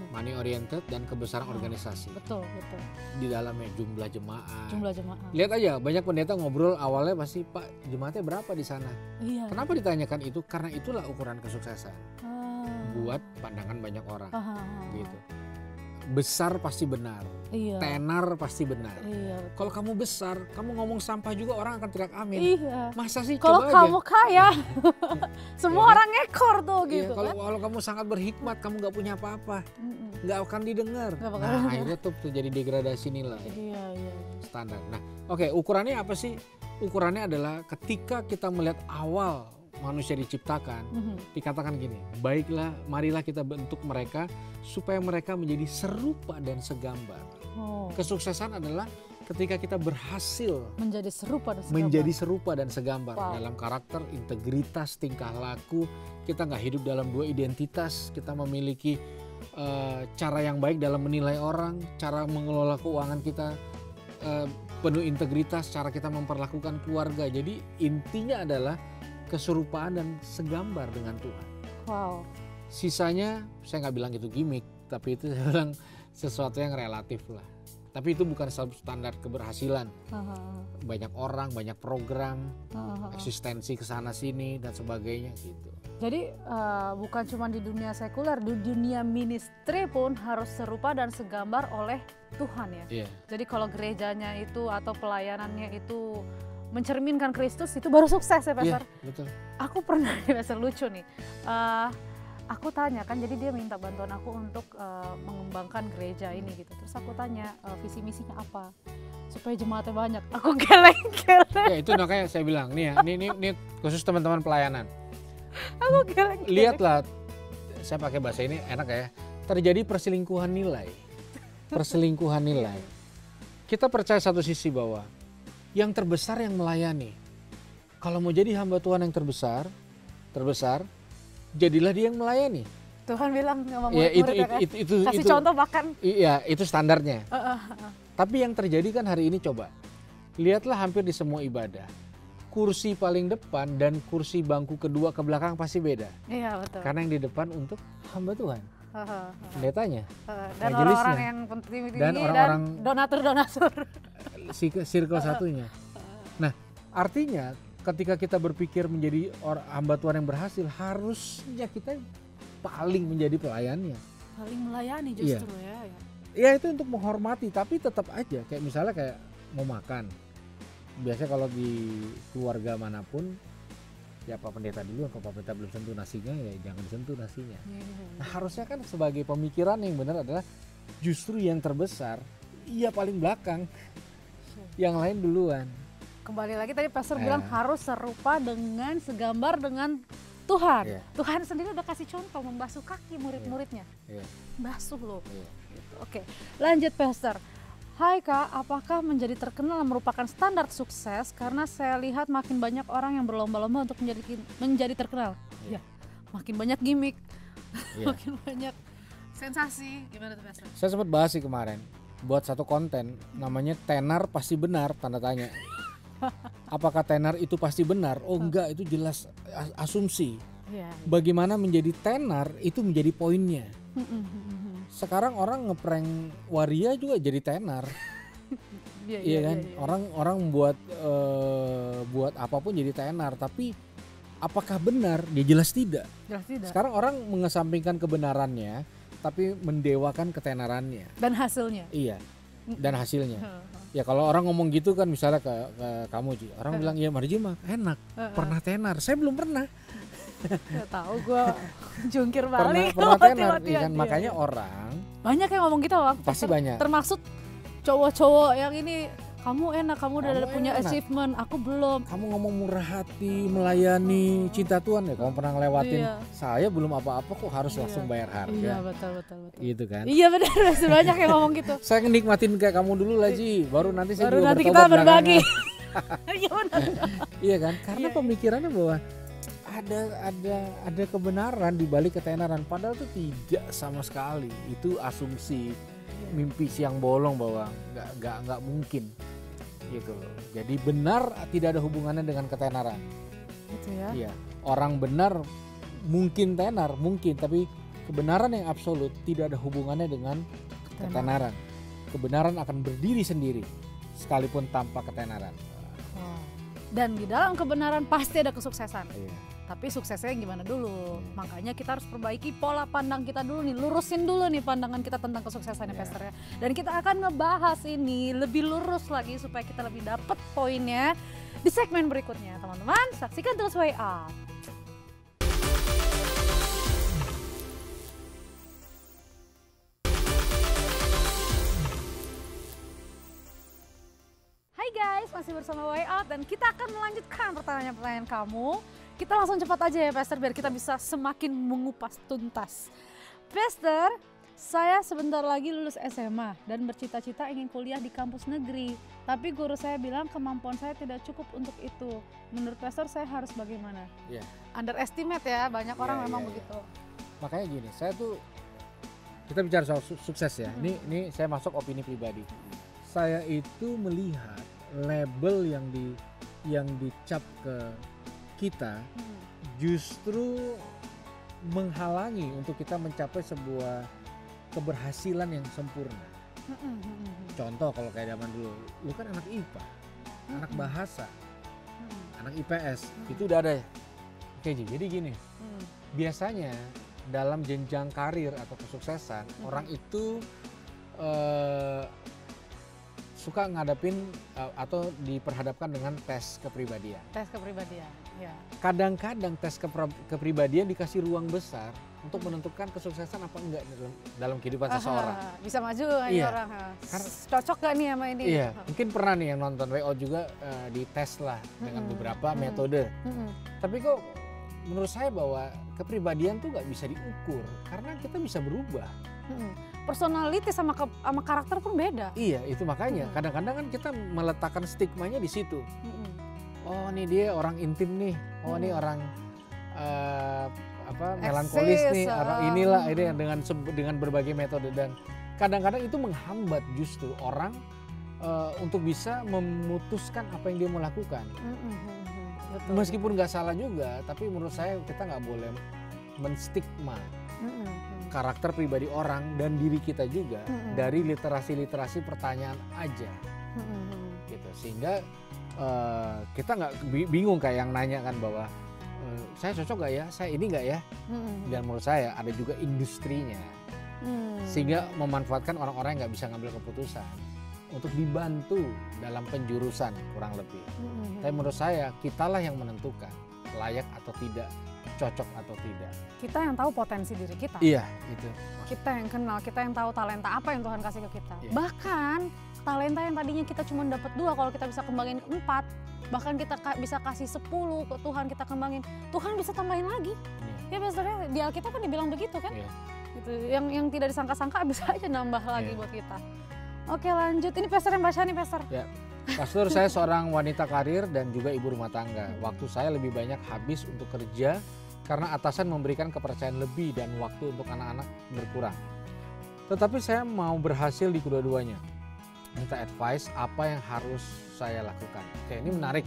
money oriented dan kebesaran organisasi. Betul. Di dalamnya jumlah jemaat. Lihat aja banyak pendeta ngobrol awalnya pasti Pak jemaatnya berapa di sana. Iya. Kenapa ditanyakan itu? Karena itulah ukuran kesuksesan. Buat pandangan banyak orang. Gitu. Besar pasti benar, tenar pasti benar. Kalau kamu besar, kamu ngomong sampah juga orang akan teriak amin. Masa sih? Kalau kamu kaya, semua orang ngekor tuh gitu. Kalau kamu sangat berhikmat, kamu nggak punya apa-apa, nggak akan didengar. Nah akhirnya tuh jadi degradasi nilai. Standar. Nah oke, ukurannya apa sih? Ukurannya adalah ketika kita melihat awal manusia diciptakan, dikatakan gini, baiklah marilah kita bentuk mereka supaya mereka menjadi serupa dan segambar. Kesuksesan adalah ketika kita berhasil menjadi serupa dan segambar dalam karakter, integritas, tingkah laku. Kita nggak hidup dalam dua identitas, kita memiliki cara yang baik dalam menilai orang, cara mengelola keuangan kita penuh integritas, cara kita memperlakukan keluarga. Jadi intinya adalah keserupaan dan segambar dengan Tuhan. Sisanya saya nggak bilang itu gimmick, tapi itu saya bilang sesuatu yang relatif lah. Tapi itu bukan standar keberhasilan. Banyak orang, banyak program, eksistensi kesana sini dan sebagainya gitu. Jadi bukan cuma di dunia sekuler, di dunia ministry pun harus serupa dan segambar oleh Tuhan ya. Jadi kalau gerejanya itu atau pelayanannya itu mencerminkan Kristus, itu baru sukses ya Pastor. Betul. Aku pernah Pastor lucu nih. Aku tanya kan, jadi dia minta bantuan aku untuk mengembangkan gereja ini gitu. Terus aku tanya visi misinya apa supaya jemaatnya banyak. Aku geleng-geleng. Ya itu makanya saya bilang nih ya, ini khusus teman-teman pelayanan. Aku geleng-geleng. Lihatlah, saya pakai bahasa ini enak ya. Terjadi perselingkuhan nilai. Kita percaya satu sisi bahwa yang terbesar yang melayani. Kalau mau jadi hamba Tuhan yang terbesar, jadilah dia yang melayani. Tuhan bilang sama murid-murid itu kasih contoh bahkan. Iya, itu standarnya. Tapi yang terjadi kan hari ini coba. Lihatlah hampir di semua ibadah. Kursi paling depan dan kursi bangku kedua ke belakang pasti beda. Iya, betul. Karena yang di depan untuk hamba Tuhan. Pendetanya. Dan orang-orang yang penting dan orang-orang donatur. circle satunya. Nah, Artinya ketika kita berpikir menjadi hamba Tuhan yang berhasil, harusnya kita paling menjadi pelayannya. Paling melayani justru ya. Ya itu untuk menghormati, tapi tetap aja kayak misalnya kayak mau makan. Biasanya kalau di keluarga manapun, ya Pak Pendeta dulu, kalau Pak Pendeta belum sentuh nasinya ya jangan disentuh nasinya. Nah harusnya kan sebagai pemikiran yang benar adalah justru yang terbesar, iya paling belakang, yang lain duluan. Kembali lagi tadi Pastor bilang harus serupa dengan, segambar dengan Tuhan. Tuhan sendiri udah kasih contoh membasuh kaki murid-muridnya. Basuh loh. Gitu. Oke, lanjut Pastor. Hai Kak, apakah menjadi terkenal merupakan standar sukses? Karena saya lihat makin banyak orang yang berlomba-lomba untuk menjadi terkenal. Ya, makin banyak gimmick, makin banyak sensasi. Gimana tuh Pastor? Saya sempat bahas sih kemarin, buat satu konten namanya tenar pasti benar, tanda tanya. Apakah tenar itu pasti benar? Oh enggak, itu jelas asumsi. Bagaimana menjadi tenar itu menjadi poinnya. Sekarang orang ngeprank waria juga jadi tenar. Iya kan? Orang buat apapun jadi tenar, tapi apakah benar? Dia jelas tidak. Sekarang orang mengesampingkan kebenarannya, tapi mendewakan ketenarannya. Dan hasilnya. Iya. Dan hasilnya. Ya kalau orang ngomong gitu kan, misalnya ke kamu Ji, orang bilang ya Marji mah enak, pernah tenar. Saya belum pernah. Gak tahu gue jungkir balik. Pernah tenar, ya kan? Makanya orang banyak yang ngomong gitu Bang. Pasti banyak. Termasuk cowok-cowok yang ini, kamu enak, kamu udah punya achievement, aku belum. Kamu ngomong murah hati, melayani, cinta Tuhan ya, kamu pernah ngelewatin. Saya belum apa-apa kok harus langsung bayar harga. Iya betul. Gitu kan? Iya benar, masih banyak yang ngomong gitu. Saya nikmatin kayak kamu dulu lah Ji, baru nanti saya juga nanti kita berbagi. Iya benar. Iya kan? Karena pemikirannya bahwa ada kebenaran di balik ketenaran, padahal itu tidak sama sekali. Itu asumsi, mimpi siang bolong bahwa nggak mungkin gitu loh. Jadi benar tidak ada hubungannya dengan ketenaran. Gitu ya. Iya. Orang benar mungkin tenar, mungkin, tapi kebenaran yang absolut tidak ada hubungannya dengan ketenaran. Kebenaran akan berdiri sendiri sekalipun tanpa ketenaran. Dan di dalam kebenaran pasti ada kesuksesan. Tapi suksesnya gimana dulu? Makanya kita harus perbaiki pola pandang kita dulu nih, lurusin dulu nih pandangan kita tentang kesuksesannya Pastor ya. Dan kita akan ngebahas ini lebih lurus lagi supaya kita lebih dapat poinnya di segmen berikutnya. Teman-teman, saksikan terus Way Up. Hai guys, masih bersama Way Up dan kita akan melanjutkan pertanyaan-pertanyaan kamu. Kita langsung cepat aja ya Pastor biar kita bisa semakin mengupas tuntas. Pastor, saya sebentar lagi lulus SMA dan bercita-cita ingin kuliah di kampus negeri. Tapi guru saya bilang kemampuan saya tidak cukup untuk itu. Menurut Pastor saya harus bagaimana? Underestimate ya, banyak orang memang begitu. Makanya gini, saya tuh, kita bicara soal sukses ya. Ini saya masuk opini pribadi. Saya itu melihat label yang dicap ke kita justru menghalangi untuk kita mencapai sebuah keberhasilan yang sempurna. Contoh kalau kayak zaman dulu, lu kan anak IPA, anak bahasa, anak IPS, itu udah ada ya. Oke jadi gini, biasanya dalam jenjang karir atau kesuksesan, orang itu suka ngadepin atau diperhadapkan dengan tes kepribadian. Tes kepribadian, ya. Kadang-kadang tes kepribadian dikasih ruang besar untuk menentukan kesuksesan apa enggak dalam kehidupan seseorang. Bisa maju ini orang. Cocok gak nih sama ini? Iya, mungkin pernah nih yang nonton WO juga dites lah dengan beberapa metode. Tapi kok menurut saya bahwa kepribadian tuh nggak bisa diukur karena kita bisa berubah. Personality sama karakter pun beda. Iya, itu makanya kadang-kadang kan kita meletakkan stigmanya di situ. Oh, nih dia orang intim nih. Oh, ini orang melankolis nih, atau inilah ini dengan berbagai metode, dan kadang-kadang itu menghambat justru orang untuk bisa memutuskan apa yang dia mau lakukan. Betul. Meskipun nggak salah juga, tapi menurut saya kita nggak boleh menstigma karakter pribadi orang dan diri kita juga dari literasi pertanyaan aja, gitu. Sehingga kita nggak bingung kayak yang nanya kan bahwa saya cocok nggak ya, saya ini nggak ya. Dan menurut saya ada juga industrinya, sehingga memanfaatkan orang-orang yang nggak bisa ngambil keputusan untuk dibantu dalam penjurusan kurang lebih. Tapi menurut saya kitalah yang menentukan layak atau tidak, cocok atau tidak. Kita yang tahu potensi diri kita. Iya, itu. Kita yang kenal, kita yang tahu talenta apa yang Tuhan kasih ke kita. Iya. Bahkan talenta yang tadinya kita cuma dapat 2, kalau kita bisa kembangin ke 4, bahkan kita bisa kasih 10 ke Tuhan, kita kembangin, Tuhan bisa tambahin lagi. Ya biasanya di Alkitab kan dibilang begitu kan. Gitu. Yang tidak disangka-sangka bisa aja nambah lagi buat kita. Oke, lanjut. Ini Pastor yang baca nih, Pastor. Ya. Pastor, saya seorang wanita karir dan juga ibu rumah tangga. Waktu saya lebih banyak habis untuk kerja karena atasan memberikan kepercayaan lebih dan waktu untuk anak-anak berkurang. Tetapi saya mau berhasil di kedua-duanya. Minta advice apa yang harus saya lakukan. Oke, ini menarik.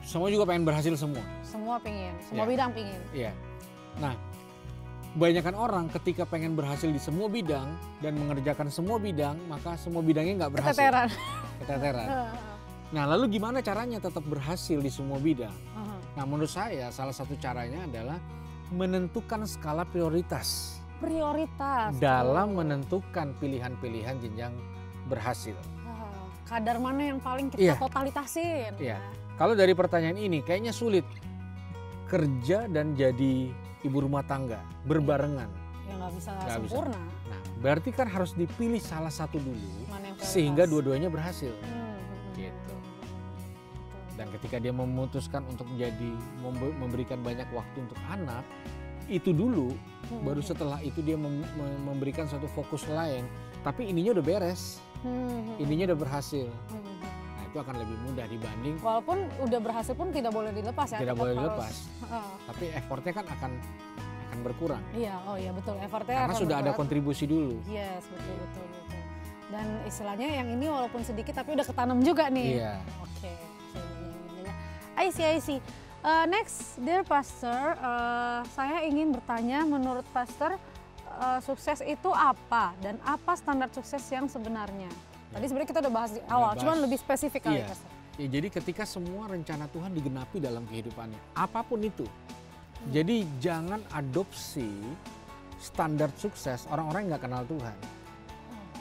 Semua juga pengen berhasil semua. Semua pengen, semua bidang pengen. Iya. Nah, kebanyakan orang ketika pengen berhasil di semua bidang dan mengerjakan semua bidang, maka semua bidangnya nggak berhasil. Keteteran. Nah, lalu gimana caranya tetap berhasil di semua bidang? Nah, menurut saya salah satu caranya adalah menentukan skala prioritas. Dalam menentukan pilihan-pilihan jenjang berhasil. Kadar mana yang paling kita totalitasin? Iya. Kalau dari pertanyaan ini kayaknya sulit. Kerja dan jadi ibu rumah tangga berbarengan. Ya nggak bisa sempurna. Nah, berarti kan harus dipilih salah satu dulu sehingga dua-duanya berhasil. Gitu. Dan ketika dia memutuskan untuk memberikan banyak waktu untuk anak, itu dulu, baru setelah itu dia memberikan satu fokus lain. Tapi ininya udah beres, ininya udah berhasil. Nah, itu akan lebih mudah dibanding. Walaupun udah berhasil pun tidak boleh dilepas ya. Tidak boleh dilepas. Tapi effortnya kan akan berkurang. Iya, oh iya betul. Effortnya karena sudah ada kontribusi dulu. Yes, betul. Dan istilahnya yang ini walaupun sedikit tapi udah ketanam juga nih. Iya. Oke. I see. Next, dear Pastor, saya ingin bertanya, menurut Pastor, sukses itu apa dan apa standar sukses yang sebenarnya? Tadi sebenarnya kita udah bahas di awal, cuman lebih spesifik kali, Pastor. Ya, jadi ketika semua rencana Tuhan digenapi dalam kehidupannya, apapun itu. Jadi jangan adopsi standar sukses orang-orang yang nggak kenal Tuhan.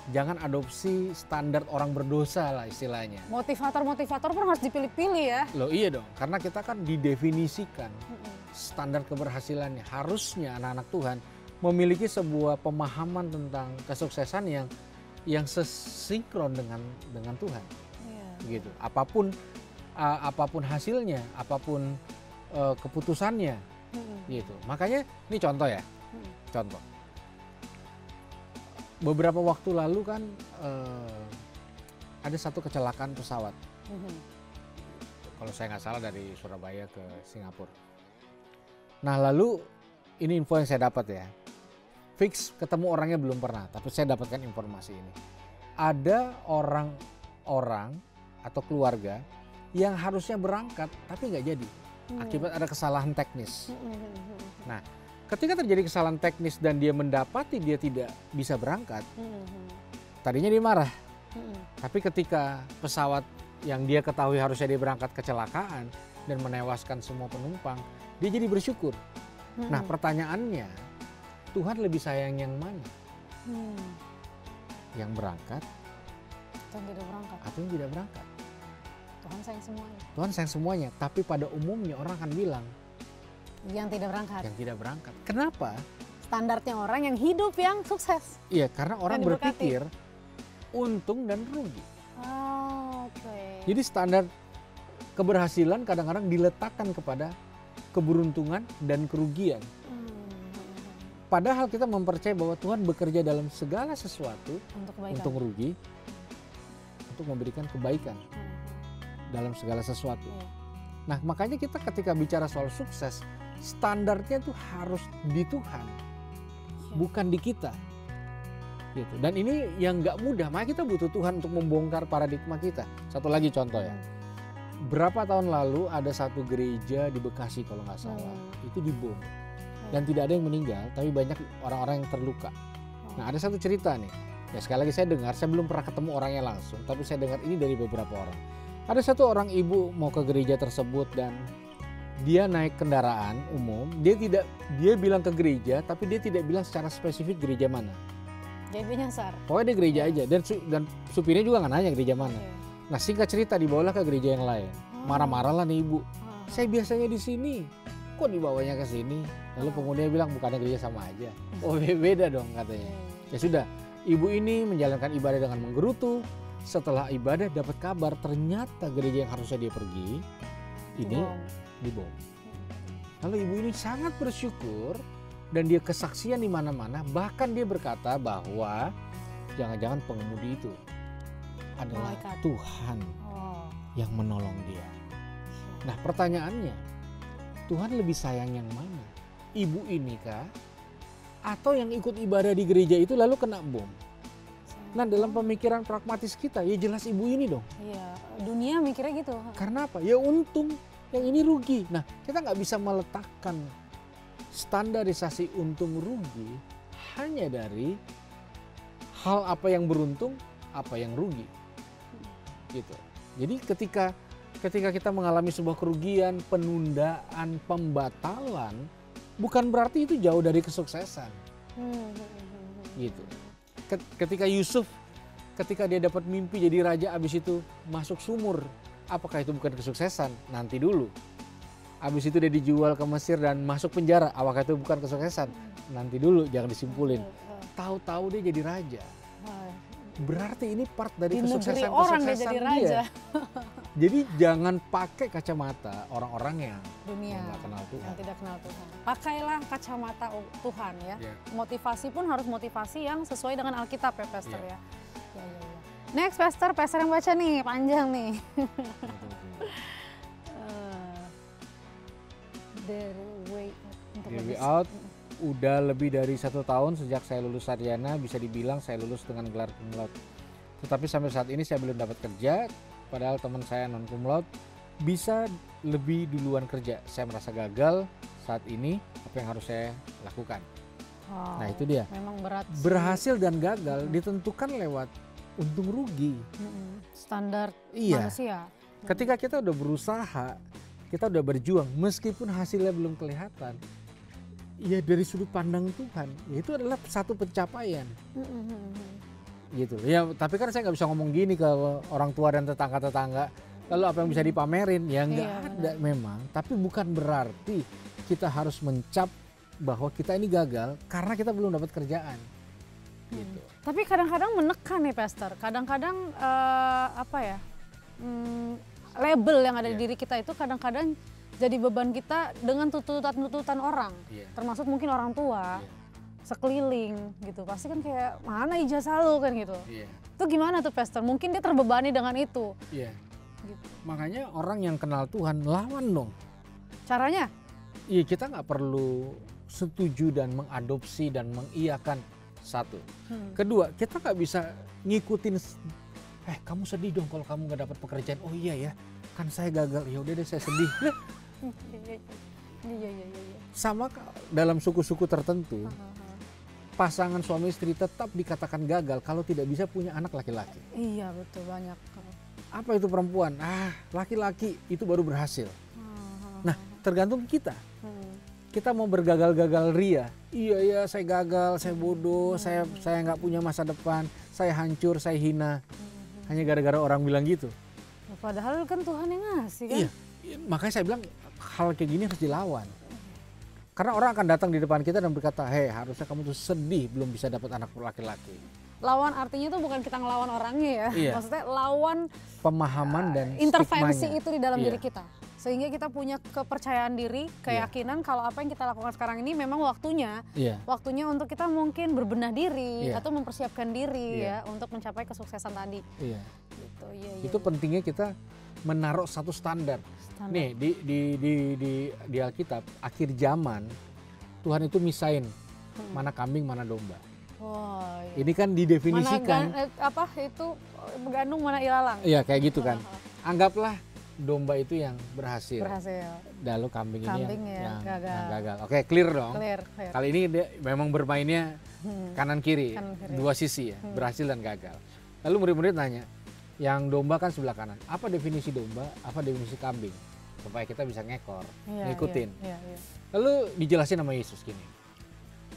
Jangan adopsi standar orang berdosa lah istilahnya. Motivator pun harus dipilih-pilih ya. Loh iya dong, karena kita kan didefinisikan standar keberhasilannya. Harusnya anak-anak Tuhan memiliki sebuah pemahaman tentang kesuksesan yang sesinkron dengan Tuhan. Gitu. Apapun hasilnya, apapun keputusannya, gitu. Makanya ini contoh ya, contoh. Beberapa waktu lalu kan ada satu kecelakaan pesawat. Kalau saya nggak salah dari Surabaya ke Singapura. Nah lalu ini info yang saya dapat ya. Fix ketemu orangnya belum pernah, tapi saya dapatkan informasi ini. Ada orang atau keluarga yang harusnya berangkat tapi nggak jadi. Akibat ada kesalahan teknis. Nah, ketika terjadi kesalahan teknis dan dia mendapati dia tidak bisa berangkat, tadinya dia marah. Tapi ketika pesawat yang dia ketahui harusnya dia berangkat kecelakaan dan menewaskan semua penumpang, dia jadi bersyukur. Nah pertanyaannya, Tuhan lebih sayang yang mana? Yang berangkat atau yang tidak berangkat? Tuhan sayang semuanya. Tuhan sayang semuanya, tapi pada umumnya orang akan bilang yang tidak berangkat. Yang tidak berangkat. Kenapa? Standarnya orang yang hidup yang sukses. Iya, karena orang berpikir untung dan rugi. Jadi standar keberhasilan kadang-kadang diletakkan kepada keberuntungan dan kerugian. Padahal kita mempercayai bahwa Tuhan bekerja dalam segala sesuatu untuk rugi, untuk memberikan kebaikan dalam segala sesuatu. Nah, makanya kita ketika bicara soal sukses, standarnya itu harus di Tuhan, bukan di kita. Gitu. Dan ini yang nggak mudah, makanya kita butuh Tuhan untuk membongkar paradigma kita. Satu lagi contoh ya, berapa tahun lalu ada satu gereja di Bekasi kalau nggak salah, itu dibom. Dan tidak ada yang meninggal, tapi banyak orang-orang yang terluka. Nah ada satu cerita nih, ya sekali lagi saya dengar, saya belum pernah ketemu orangnya langsung, tapi saya dengar ini dari beberapa orang. Ada satu orang ibu mau ke gereja tersebut dan dia naik kendaraan umum, dia bilang ke gereja tapi dia tidak bilang secara spesifik gereja mana. Jadi nyasar. Pokoknya dia gereja aja dan supirnya juga nggak nanya gereja mana. Nah singkat cerita dibawalah ke gereja yang lain. Marah-marah lah nih ibu. Saya biasanya di sini, kok dibawanya ke sini? Lalu pengundinya bilang bukannya gereja sama aja. Oh beda dong katanya. Ya sudah, ibu ini menjalankan ibadah dengan menggerutu. Setelah ibadah dapat kabar ternyata gereja yang harusnya dia pergi ini dibom. Lalu ibu ini sangat bersyukur dan dia kesaksian di mana-mana. Bahkan dia berkata bahwa jangan-jangan pengemudi itu adalah Tuhan yang menolong dia. Nah pertanyaannya, Tuhan lebih sayang yang mana? Ibu ini kah? Atau yang ikut ibadah di gereja itu lalu kena bom? Nah dalam pemikiran pragmatis kita ya jelas ibu ini dong. Iya, dunia mikirnya gitu. Karena apa? Ya untung, yang ini rugi. Nah kita nggak bisa meletakkan standarisasi untung rugi hanya dari hal apa yang beruntung, apa yang rugi. Gitu. Jadi ketika kita mengalami sebuah kerugian, penundaan, pembatalan, bukan berarti itu jauh dari kesuksesan. Gitu. Ketika Yusuf, ketika dia dapat mimpi jadi raja, abis itu masuk sumur, apakah itu bukan kesuksesan? Nanti dulu. Abis itu dia dijual ke Mesir dan masuk penjara, apakah itu bukan kesuksesan? Nanti dulu, jangan disimpulin. Tahu-tahu dia jadi raja. Berarti ini part dari kesuksesan orang dia jadi raja. Jadi jangan pakai kacamata orang-orang yang dunia nggak kenal Tuhan. Yang tidak kenal Tuhan. Pakailah kacamata Tuhan ya. Motivasi pun harus motivasi yang sesuai dengan Alkitab ya Pastor ya. Next Pastor yang baca nih, panjang nih. The way out. Udah lebih dari 1 tahun sejak saya lulus sarjana, bisa dibilang saya lulus dengan gelar cum laude. Tetapi sampai saat ini saya belum dapat kerja, padahal teman saya non cum laude bisa lebih duluan kerja. Saya merasa gagal saat ini, apa yang harus saya lakukan? Nah itu dia. Memang berat sih. Berhasil dan gagal ditentukan lewat untung rugi. Standar manusia. Ketika kita udah berusaha, kita udah berjuang, meskipun hasilnya belum kelihatan, ya dari sudut pandang Tuhan, ya itu adalah satu pencapaian. Gitu. Ya, tapi kan saya nggak bisa ngomong gini ke orang tua dan tetangga-tetangga. Lalu apa yang bisa dipamerin? Ya nggak ada memang. Tapi bukan berarti kita harus mencap bahwa kita ini gagal karena kita belum dapat kerjaan. Gitu. Tapi kadang-kadang menekan nih Pastor. Kadang-kadang label yang ada di diri kita itu kadang-kadang jadi beban kita dengan tuntutan-tuntutan orang, termasuk mungkin orang tua, sekeliling gitu. Pasti kan kayak mana ijazah lu kan gitu. Itu gimana tuh Pastor? Mungkin dia terbebani dengan itu. Gitu. Makanya orang yang kenal Tuhan lawan dong. Caranya? Iya kita nggak perlu setuju dan mengadopsi dan mengiyakan satu. Kedua kita nggak bisa ngikutin. Kamu sedih dong kalau kamu nggak dapat pekerjaan. Oh iya ya, kan saya gagal. Ya udah deh saya sedih. Sama dalam suku-suku tertentu, pasangan suami istri tetap dikatakan gagal kalau tidak bisa punya anak laki-laki. Iya betul banyak. Apa itu perempuan? Laki-laki itu baru berhasil. Nah tergantung kita. Kita mau bergagal-gagal ria. Iya saya gagal, saya bodoh, saya nggak punya masa depan, saya hancur, saya hina. Hanya gara-gara orang bilang gitu. Padahal kan Tuhan yang ngasih kan. Iya. Makanya saya bilang hal kayak gini harus dilawan. Karena orang akan datang di depan kita dan berkata, harusnya kamu tuh sedih belum bisa dapat anak laki-laki. Lawan artinya tuh bukan kita ngelawan orangnya ya. Maksudnya lawan pemahaman dan intervensi itu di dalam diri kita. Sehingga kita punya kepercayaan diri, keyakinan kalau apa yang kita lakukan sekarang ini memang waktunya. Waktunya untuk kita mungkin berbenah diri atau mempersiapkan diri ya untuk mencapai kesuksesan tadi. Gitu, itu pentingnya kita menaruh satu standar. Nih di Alkitab akhir zaman Tuhan itu misain mana kambing mana domba. Ini kan didefinisikan. Mana itu gandum mana ilalang. Iya kayak gitu kan. Anggaplah domba itu yang berhasil. Lalu kambing ini yang gagal. Oke, clear dong. Clear. Kali ini dia memang bermainnya kanan kiri, dua sisi ya, berhasil dan gagal. Lalu murid-murid nanya, Yang domba kan sebelah kanan. Apa definisi domba? Apa definisi kambing? Supaya kita bisa ngekor, ngikutin. Lalu dijelasin sama Yesus gini.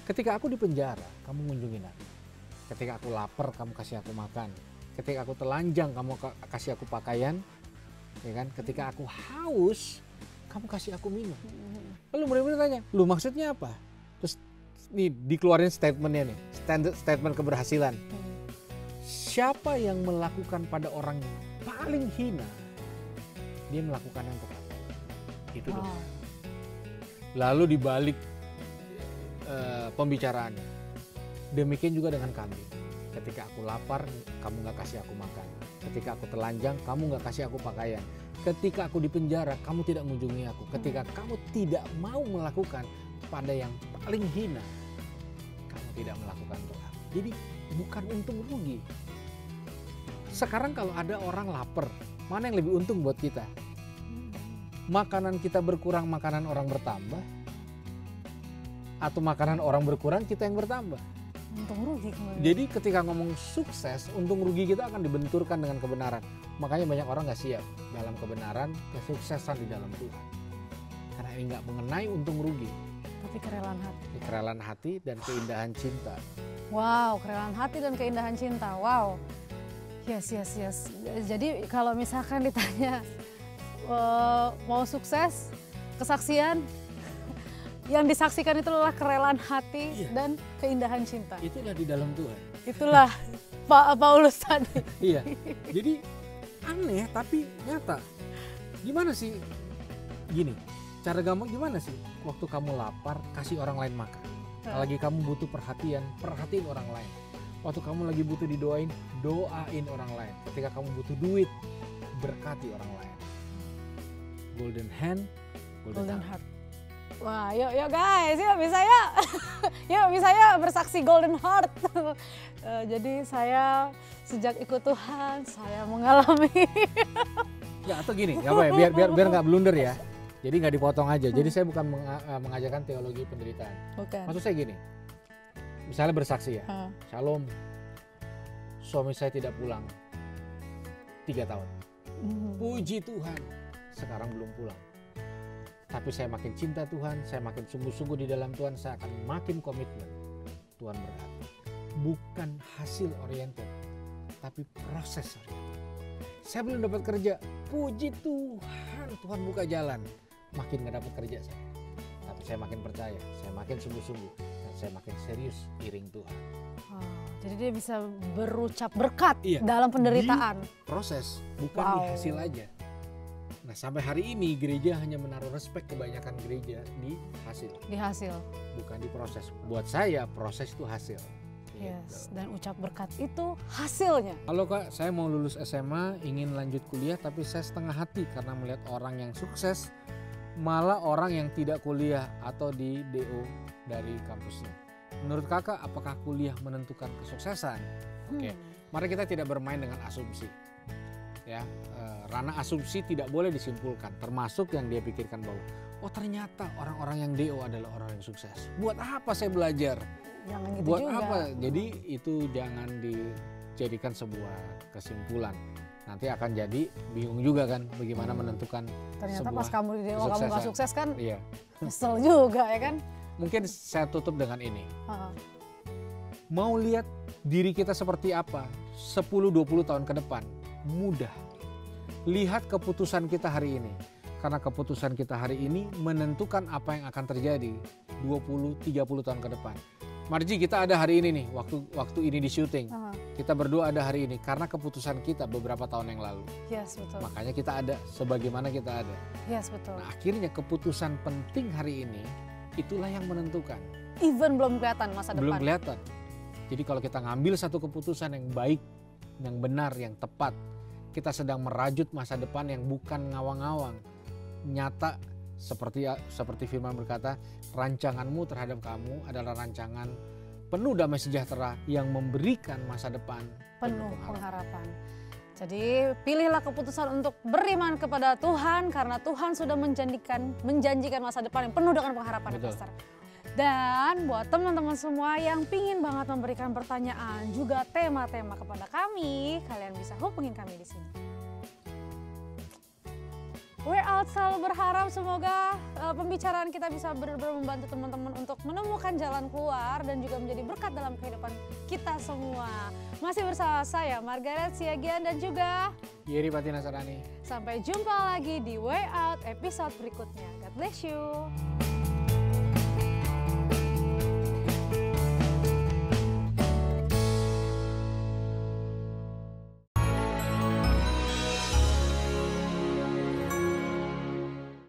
Ketika aku di penjara, kamu ngunjungin aku. Ketika aku lapar, kamu kasih aku makan. Ketika aku telanjang, kamu kasih aku pakaian. Ya kan? Ketika aku haus, kamu kasih aku minum. Lalu murid-murid tanya, lu maksudnya apa? Terus nih dikeluarin statementnya nih, statement keberhasilan. Siapa yang melakukan pada orang yang paling hina, dia melakukan yang tepat. Itu dong. Lalu dibalik pembicaraannya, demikian juga dengan kambing. Ketika aku lapar, kamu gak kasih aku makan. Ketika aku telanjang, kamu gak kasih aku pakaian. Ketika aku di penjara, kamu tidak mengunjungi aku. Ketika kamu tidak mau melakukan pada yang paling hina, kamu tidak melakukan untuk aku. Jadi bukan untung rugi. Sekarang kalau ada orang lapar, mana yang lebih untung buat kita? Makanan kita berkurang, makanan orang bertambah? Atau makanan orang berkurang, kita yang bertambah? Untung rugi kemarin. Jadi ketika ngomong sukses, untung rugi kita akan dibenturkan dengan kebenaran. Makanya banyak orang gak siap dalam kebenaran, kesuksesan di dalam Tuhan. Karena ini gak mengenai untung rugi. Tapi kerelaan hati. Kerelaan hati dan keindahan cinta. Wow, kerelaan hati dan keindahan cinta. Wow. Yes. Jadi kalau misalkan ditanya mau sukses, kesaksian, yang disaksikan itu adalah kerelaan hati dan keindahan cinta. Itulah di dalam Tuhan. Itulah Pak Paulus tadi. Iya. Jadi aneh tapi nyata. Gimana sih? Gini, cara gampang gimana sih? Waktu kamu lapar, kasih orang lain makan. Lagi kamu butuh perhatian, perhatiin orang lain. Waktu kamu lagi butuh didoain, doain orang lain. Ketika kamu butuh duit, berkati orang lain. Golden hand, golden heart. Wah, yuk guys, yuk bisa ya. Yuk bisa ya bersaksi golden heart. Jadi saya sejak ikut Tuhan, saya mengalami. Ya atau gini, ya apa ya, biar nggak blunder ya. Jadi nggak dipotong aja. Jadi saya bukan mengajarkan teologi penderitaan. Bukan. Maksud saya gini. Misalnya bersaksi ya, Shalom, suami saya tidak pulang 3 tahun. Puji Tuhan, sekarang belum pulang. Tapi saya makin cinta Tuhan, saya makin sungguh-sungguh di dalam Tuhan, saya akan makin komitmen. Tuhan berkati. Bukan hasil oriented, tapi proses oriented. Saya belum dapat kerja, puji Tuhan, Tuhan buka jalan. Makin gak dapat kerja saya. Tapi saya makin percaya, saya makin sungguh-sungguh. Saya makin serius iring Tuhan. Jadi dia bisa berucap berkat dalam penderitaan. Di proses, bukan di hasil aja. Nah sampai hari ini gereja hanya menaruh respek kebanyakan gereja di hasil. Di hasil. Bukan di proses. Buat saya proses itu hasil. Yes. Dan ucap berkat itu hasilnya. Kalau Kak, saya mau lulus SMA, ingin lanjut kuliah, tapi saya setengah hati karena melihat orang yang sukses, malah orang yang tidak kuliah atau di DO dari kampusnya. Menurut Kakak, apakah kuliah menentukan kesuksesan? Oke, mari kita tidak bermain dengan asumsi. Ya, ranah asumsi tidak boleh disimpulkan, termasuk yang dia pikirkan bahwa oh ternyata orang-orang yang DO adalah orang yang sukses. Buat apa saya belajar? Jangan gitu Buat juga. apa? Jadi itu jangan dijadikan sebuah kesimpulan. Nanti akan jadi bingung juga kan bagaimana menentukan ternyata sebuah pas kamu di DO kamu gak sukses kan? Iya. Nyesel juga ya kan? Mungkin saya tutup dengan ini. Mau lihat diri kita seperti apa 10-20 tahun ke depan? Mudah. Lihat keputusan kita hari ini. Karena keputusan kita hari ini menentukan apa yang akan terjadi 20-30 tahun ke depan. Marji, kita ada hari ini nih, waktu ini di syuting. Kita berdua ada hari ini karena keputusan kita beberapa tahun yang lalu. Yes, betul. Makanya kita ada sebagaimana kita ada. Yes, betul. Nah, akhirnya keputusan penting hari ini itulah yang menentukan. Even belum kelihatan masa depan. Belum kelihatan. Jadi kalau kita ngambil satu keputusan yang baik, yang benar, yang tepat, kita sedang merajut masa depan yang bukan ngawang-ngawang. Nyata seperti firman berkata, rancanganmu terhadap kamu adalah rancangan penuh damai sejahtera yang memberikan masa depan penuh pengharapan. Jadi pilihlah keputusan untuk beriman kepada Tuhan karena Tuhan sudah menjanjikan masa depan yang penuh dengan pengharapan. Pastor. Dan buat teman-teman semua yang pingin banget memberikan pertanyaan juga tema-tema kepada kami, kalian bisa hubungin kami di sini. Way Out selalu berharap semoga pembicaraan kita bisa benar-benar membantu teman-teman untuk menemukan jalan keluar dan juga menjadi berkat dalam kehidupan kita semua. Masih bersama saya Margaret Siagian dan juga Yeri Patina Sarani. Sampai jumpa lagi di Way Out episode berikutnya. God bless you.